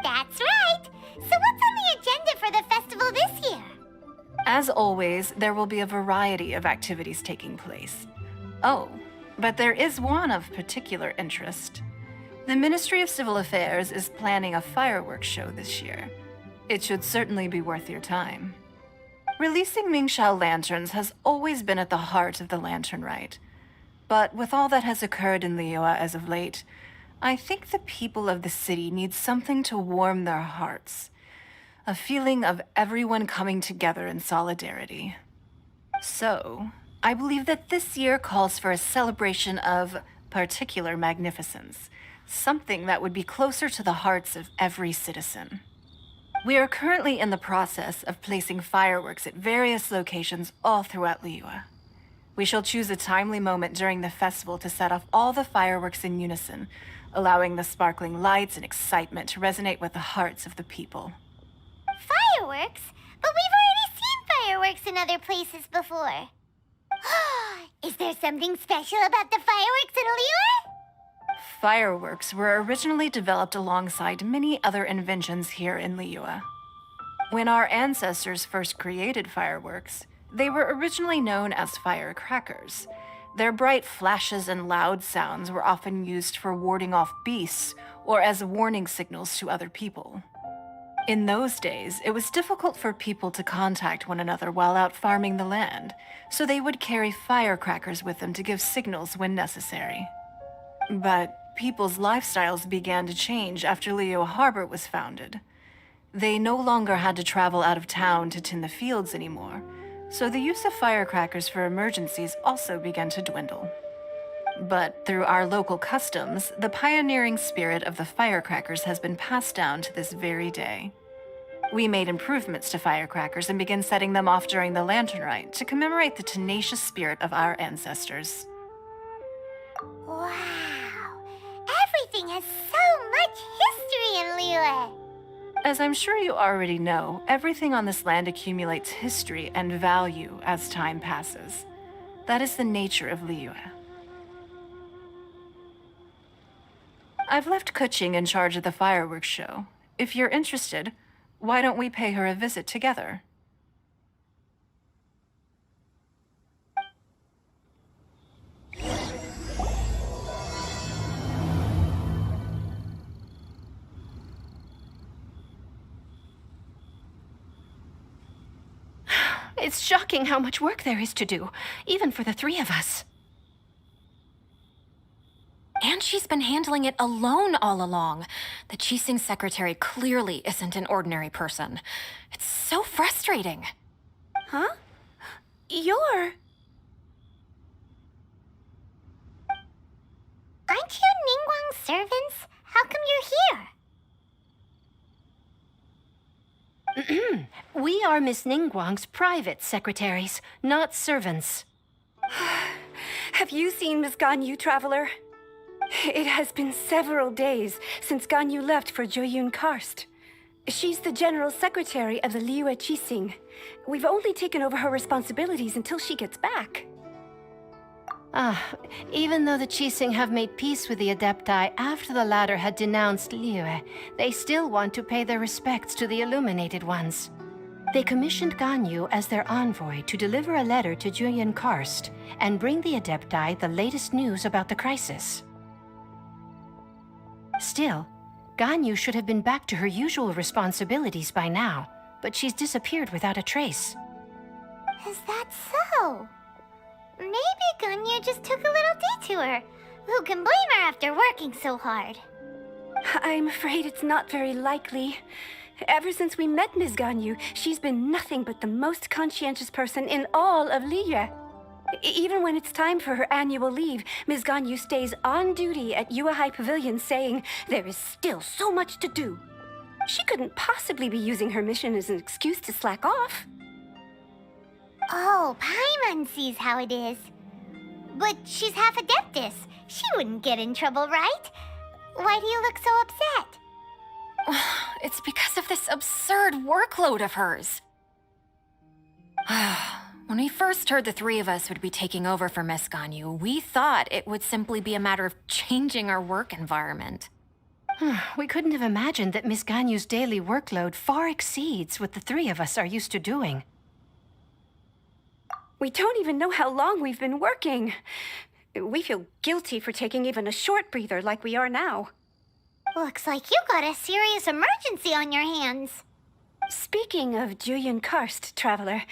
That's right. So what's on the agenda for the festival this year? As always, there will be a variety of activities taking place. Oh, but there is one of particular interest. The Ministry of Civil Affairs is planning a fireworks show this year. It should certainly be worth your time. Releasing Mingxiao lanterns has always been at the heart of the Lantern Rite. But with all that has occurred in Liyue as of late, I think the people of the city need something to warm their hearts. A feeling of everyone coming together in solidarity. So, I believe that this year calls for a celebration of particular magnificence. Something that would be closer to the hearts of every citizen. We are currently in the process of placing fireworks at various locations all throughout Liyue. We shall choose a timely moment during the festival to set off all the fireworks in unison, allowing the sparkling lights and excitement to resonate with the hearts of the people. Fireworks? But we've already seen fireworks in other places before. Is there something special about the fireworks in Liyue? Fireworks were originally developed alongside many other inventions here in Liyue. When our ancestors first created fireworks, they were originally known as firecrackers. Their bright flashes and loud sounds were often used for warding off beasts or as warning signals to other people. In those days, it was difficult for people to contact one another while out farming the land, so they would carry firecrackers with them to give signals when necessary. But people's lifestyles began to change after Liyue Harbor was founded. They no longer had to travel out of town to tend the fields anymore, so the use of firecrackers for emergencies also began to dwindle. But through our local customs, the pioneering spirit of the firecrackers has been passed down to this very day. We made improvements to firecrackers and began setting them off during the Lantern Rite to commemorate the tenacious spirit of our ancestors. Wow! Everything has so much history in Liyue! As I'm sure you already know, everything on this land accumulates history and value as time passes. That is the nature of Liyue. I've left Kuching in charge of the fireworks show. If you're interested, why don't we pay her a visit together? It's shocking how much work there is to do, even for the three of us. And she's been handling it alone all along. The Qixing secretary clearly isn't an ordinary person. It's so frustrating. Huh? You're... Aren't you Ningguang's servants? How come you're here? We are Miss Ningguang's private secretaries, not servants. Have you seen Miss Ganyu, Traveler? It has been several days since Ganyu left for Jueyun Karst. She's the general secretary of the Liyue Qixing. We've only taken over her responsibilities until she gets back. Even though the Qixing have made peace with the Adepti after the latter had denounced Liyue, they still want to pay their respects to the Illuminated Ones. They commissioned Ganyu as their envoy to deliver a letter to Jueyun Karst and bring the Adepti the latest news about the crisis. Still, Ganyu should have been back to her usual responsibilities by now, but she's disappeared without a trace. Is that so? Maybe Ganyu just took a little detour. Who can blame her after working so hard? I'm afraid it's not very likely. Ever since we met Ms. Ganyu, she's been nothing but the most conscientious person in all of Liyue. Even when it's time for her annual leave, Ms. Ganyu stays on duty at Yuehai Pavilion saying there is still so much to do. She couldn't possibly be using her mission as an excuse to slack off. Oh, Paimon sees how it is. But she's half Adeptus. She wouldn't get in trouble, right? Why do you look so upset? It's because of this absurd workload of hers. When we first heard the three of us would be taking over for Miss Ganyu, we thought it would simply be a matter of changing our work environment. We couldn't have imagined that Miss Ganyu's daily workload far exceeds what the three of us are used to doing. We don't even know how long we've been working. We feel guilty for taking even a short breather like we are now. Looks like you got a serious emergency on your hands. Speaking of Jueyun Karst, Traveler,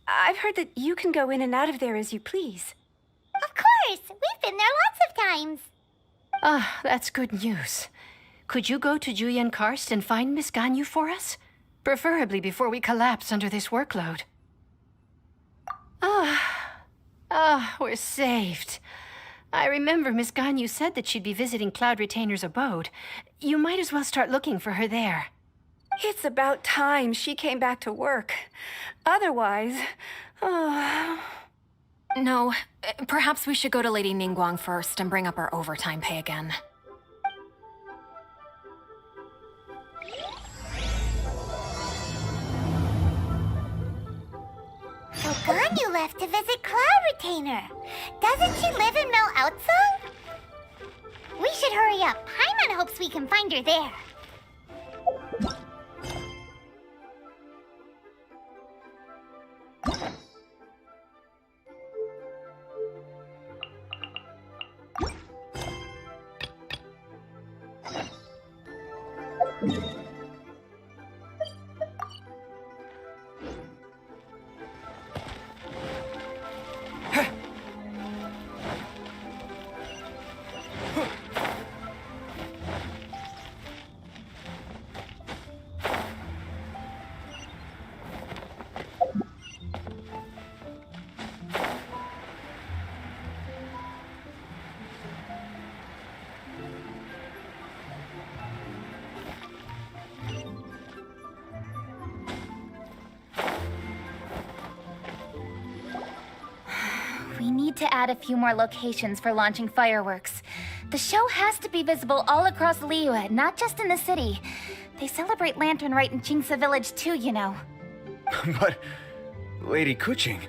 I've heard that you can go in and out of there as you please. Of course! We've been there lots of times. That's good news. Could you go to Jueyun Karst and find Miss Ganyu for us? Preferably before we collapse under this workload. We're saved. I remember Miss Ganyu said that she'd be visiting Cloud Retainer's abode. You might as well start looking for her there. It's about time she came back to work. Otherwise... No, perhaps we should go to Lady Ningguang first and bring up our overtime pay again. So Ganyu left to visit Cloud Retainer. Doesn't she live in Mel Outsong? We should hurry up. Paimon hopes we can find her there. need to add a few more locations for launching fireworks. The show has to be visible all across Liyue, not just in the city. They celebrate Lantern Rite in Jingsa Village too, you know. But, Lady Kuching,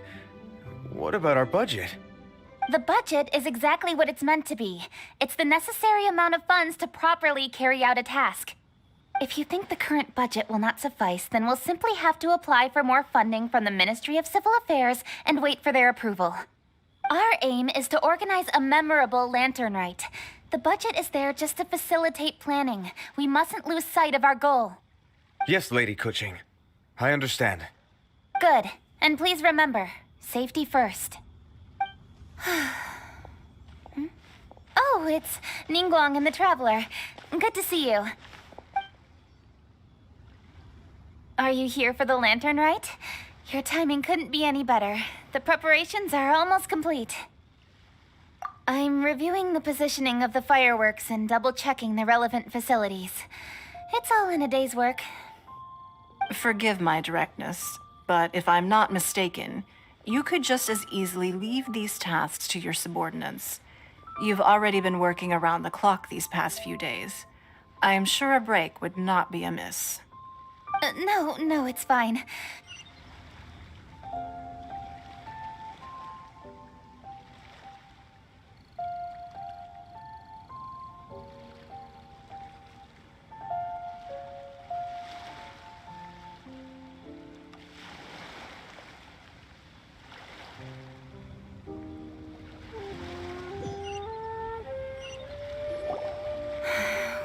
what about our budget? The budget is exactly what it's meant to be. It's the necessary amount of funds to properly carry out a task. If you think the current budget will not suffice, then we'll simply have to apply for more funding from the Ministry of Civil Affairs and wait for their approval. Our aim is to organize a memorable Lantern Rite. The budget is there just to facilitate planning. We mustn't lose sight of our goal. Yes, Lady Kuching. I understand. Good. And please remember, safety first. Oh, it's Ningguang and the Traveler. Good to see you. Are you here for the Lantern Rite? Your timing couldn't be any better. The preparations are almost complete. I'm reviewing the positioning of the fireworks and double-checking the relevant facilities. It's all in a day's work. Forgive my directness, but if I'm not mistaken, you could just as easily leave these tasks to your subordinates. You've already been working around the clock these past few days. I am sure a break would not be amiss. No, it's fine.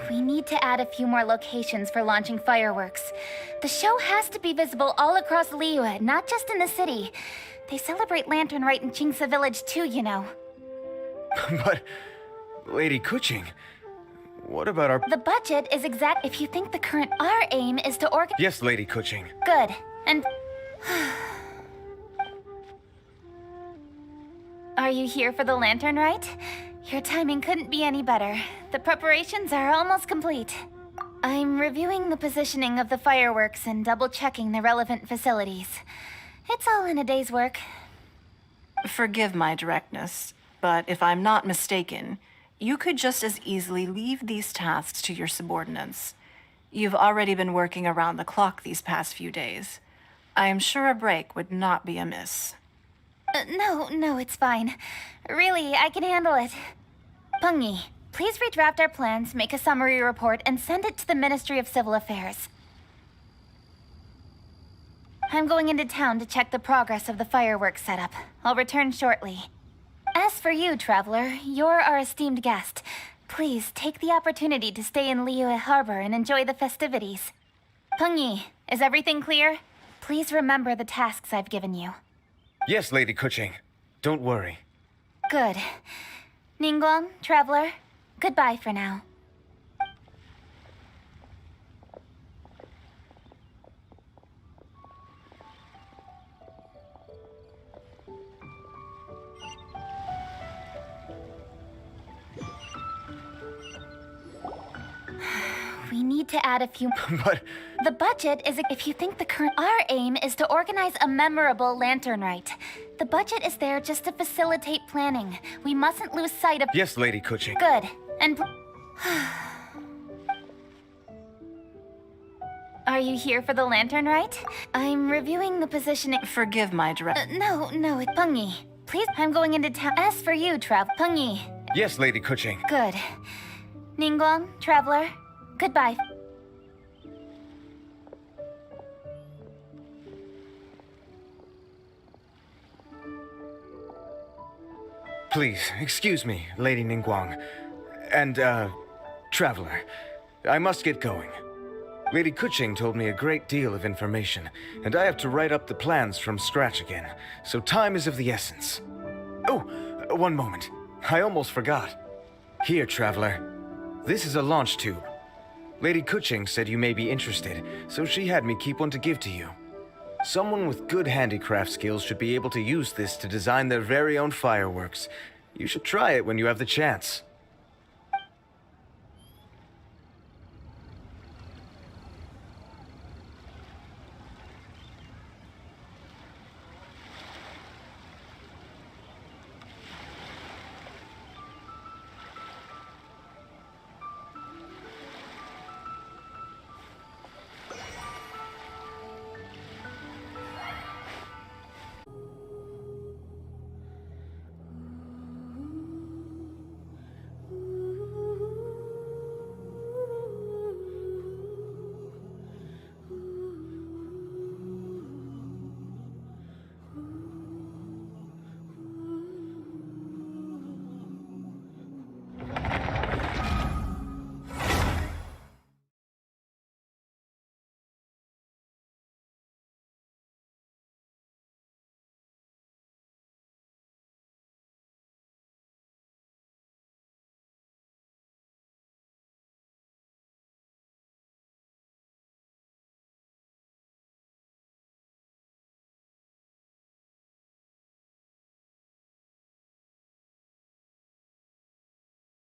We need to add a few more locations for launching fireworks. The show has to be visible all across Liyue, not just in the city. They celebrate Lantern Rite in Jingsa Village too, you know. But, Lady Kuching, what about our... The budget is exact... If you think the current... Our aim is to Yes, Lady Kuching. Good. And... Are you here for the Lantern Rite? Your timing couldn't be any better. The preparations are almost complete. I'm reviewing the positioning of the fireworks and double-checking the relevant facilities. It's all in a day's work. Forgive my directness, but if I'm not mistaken, you could just as easily leave these tasks to your subordinates. You've already been working around the clock these past few days. I am sure a break would not be amiss. No, it's fine. Really, I can handle it. Pengyi, please redraft our plans, make a summary report, and send it to the Ministry of Civil Affairs. I'm going into town to check the progress of the fireworks setup. I'll return shortly. As for you, Traveler, you're our esteemed guest. Please take the opportunity to stay in Liyue Harbor and enjoy the festivities. Pengyi, is everything clear? Please remember the tasks I've given you. Yes, Lady Kuching. Don't worry. Good. Ningguang, Traveler, goodbye for now. We need to add a few... But... The budget is... If you think the current... Our aim is to organize a memorable Lantern Rite. The budget is there just to facilitate planning. We mustn't lose sight of... Yes, Lady Kuching. Good. And... Are you here for the Lantern Rite? I'm reviewing the positioning... Forgive my No, it's Pengyi. Please, I'm going into town. As for you, Pengyi. Yes, Lady Kuching. Good. Ningguang, Traveler, goodbye. Please, excuse me, Lady Ningguang. And, Traveler. I must get going. Lady Kuching told me a great deal of information, and I have to write up the plans from scratch again, so time is of the essence. Oh, one moment. I almost forgot. Here, Traveler. This is a launch tube. Lady Kuching said you may be interested, so she had me keep one to give to you. Someone with good handicraft skills should be able to use this to design their very own fireworks. You should try it when you have the chance.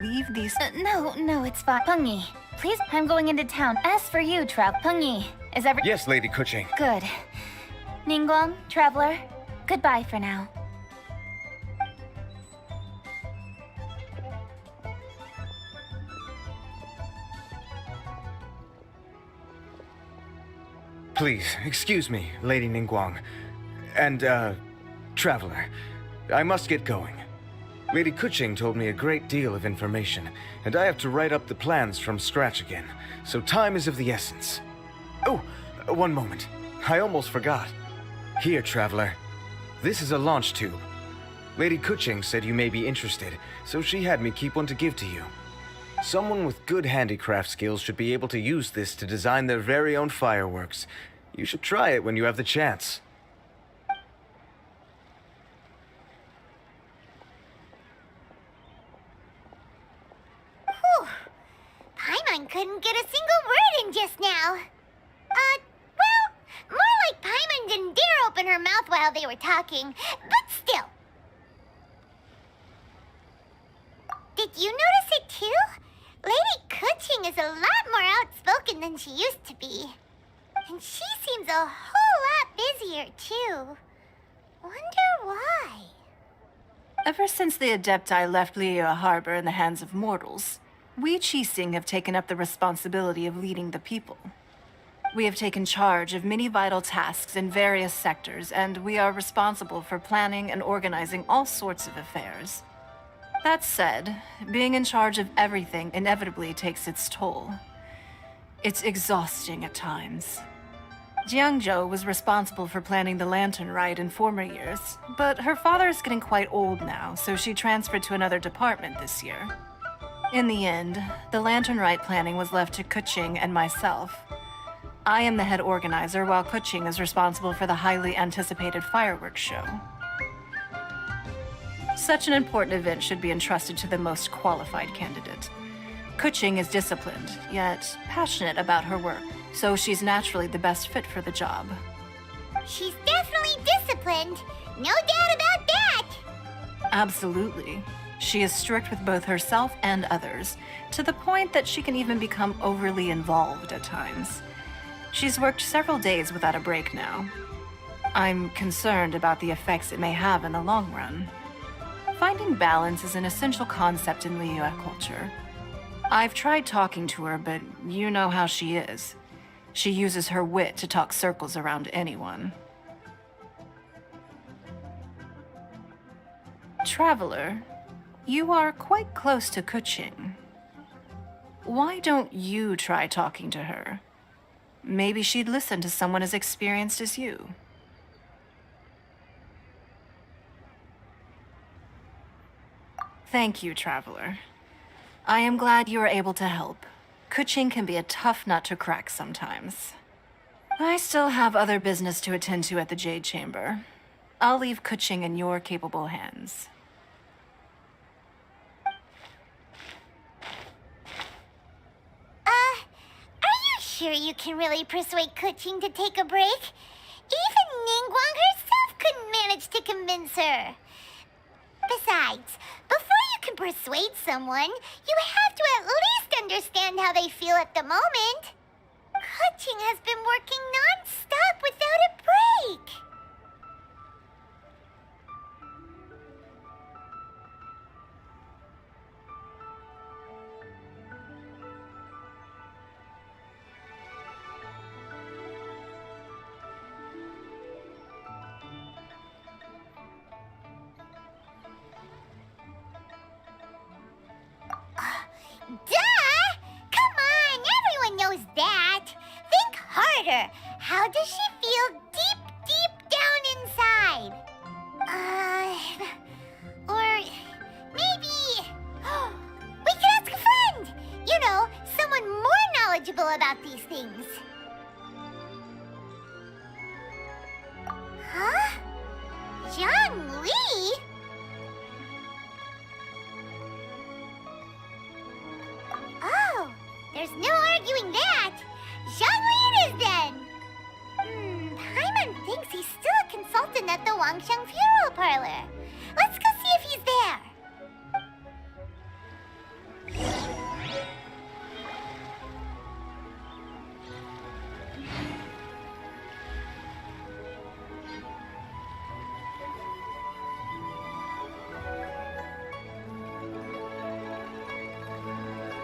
leave these... No, it's fine. Pungi, please, I'm going into town. As for you, Pungi, is every... Yes, Lady Kuching. Good. Ningguang, Traveler, goodbye for now. Please, excuse me, Lady Ningguang. And, Traveler. I must get going. Lady Kuching told me a great deal of information, and I have to write up the plans from scratch again, so time is of the essence. Oh, one moment. I almost forgot. Here, Traveler. This is a launch tube. Lady Kuching said you may be interested, so she had me keep one to give to you. Someone with good handicraft skills should be able to use this to design their very own fireworks. You should try it when you have the chance. Whew. Paimon couldn't get a single word in just now. Well, more like Paimon didn't dare open her mouth while they were talking, but still. Did you notice it too? Lady Kuching is a lot more outspoken than she used to be. And she seems a whole lot busier too. Wonder why? Ever since the Adepti left Liyue Harbor in the hands of mortals, we Qixing have taken up the responsibility of leading the people. We have taken charge of many vital tasks in various sectors, and we are responsible for planning and organizing all sorts of affairs. That said, being in charge of everything inevitably takes its toll. It's exhausting at times. Jiangzhou was responsible for planning the Lantern Rite in former years, but her father is getting quite old now, so she transferred to another department this year. In the end, the Lantern Rite planning was left to Kuching and myself. I am the head organizer, while Kuching is responsible for the highly anticipated fireworks show. Such an important event should be entrusted to the most qualified candidate. Kuching is disciplined, yet passionate about her work, so she's naturally the best fit for the job. She's definitely disciplined. No doubt about that. Absolutely. She is strict with both herself and others, to the point that she can even become overly involved at times. She's worked several days without a break now. I'm concerned about the effects it may have in the long run. Finding balance is an essential concept in Liyue culture. I've tried talking to her, but you know how she is. She uses her wit to talk circles around anyone. Traveler, you are quite close to Kuching. Why don't you try talking to her? Maybe she'd listen to someone as experienced as you. Thank you, Traveler. I am glad you are able to help. Kuching can be a tough nut to crack sometimes. I still have other business to attend to at the Jade Chamber. I'll leave Kuching in your capable hands. Are you sure you can really persuade Kuching to take a break? Even Ningguang herself couldn't manage to convince her. Besides, before you can persuade someone, you have to at least understand how they feel at the moment. Kuching has been working non-stop without a break. Duh! Come on, everyone knows that. Think harder. How does she feel deep down inside? Or maybe we could ask a friend. You know, someone more knowledgeable about these things. Huh? Zhang Li? Oh, there's no arguing that. Zhang Li it is then. Paimon thinks he's still a consultant at the Wangsheng Funeral Parlor. Let's go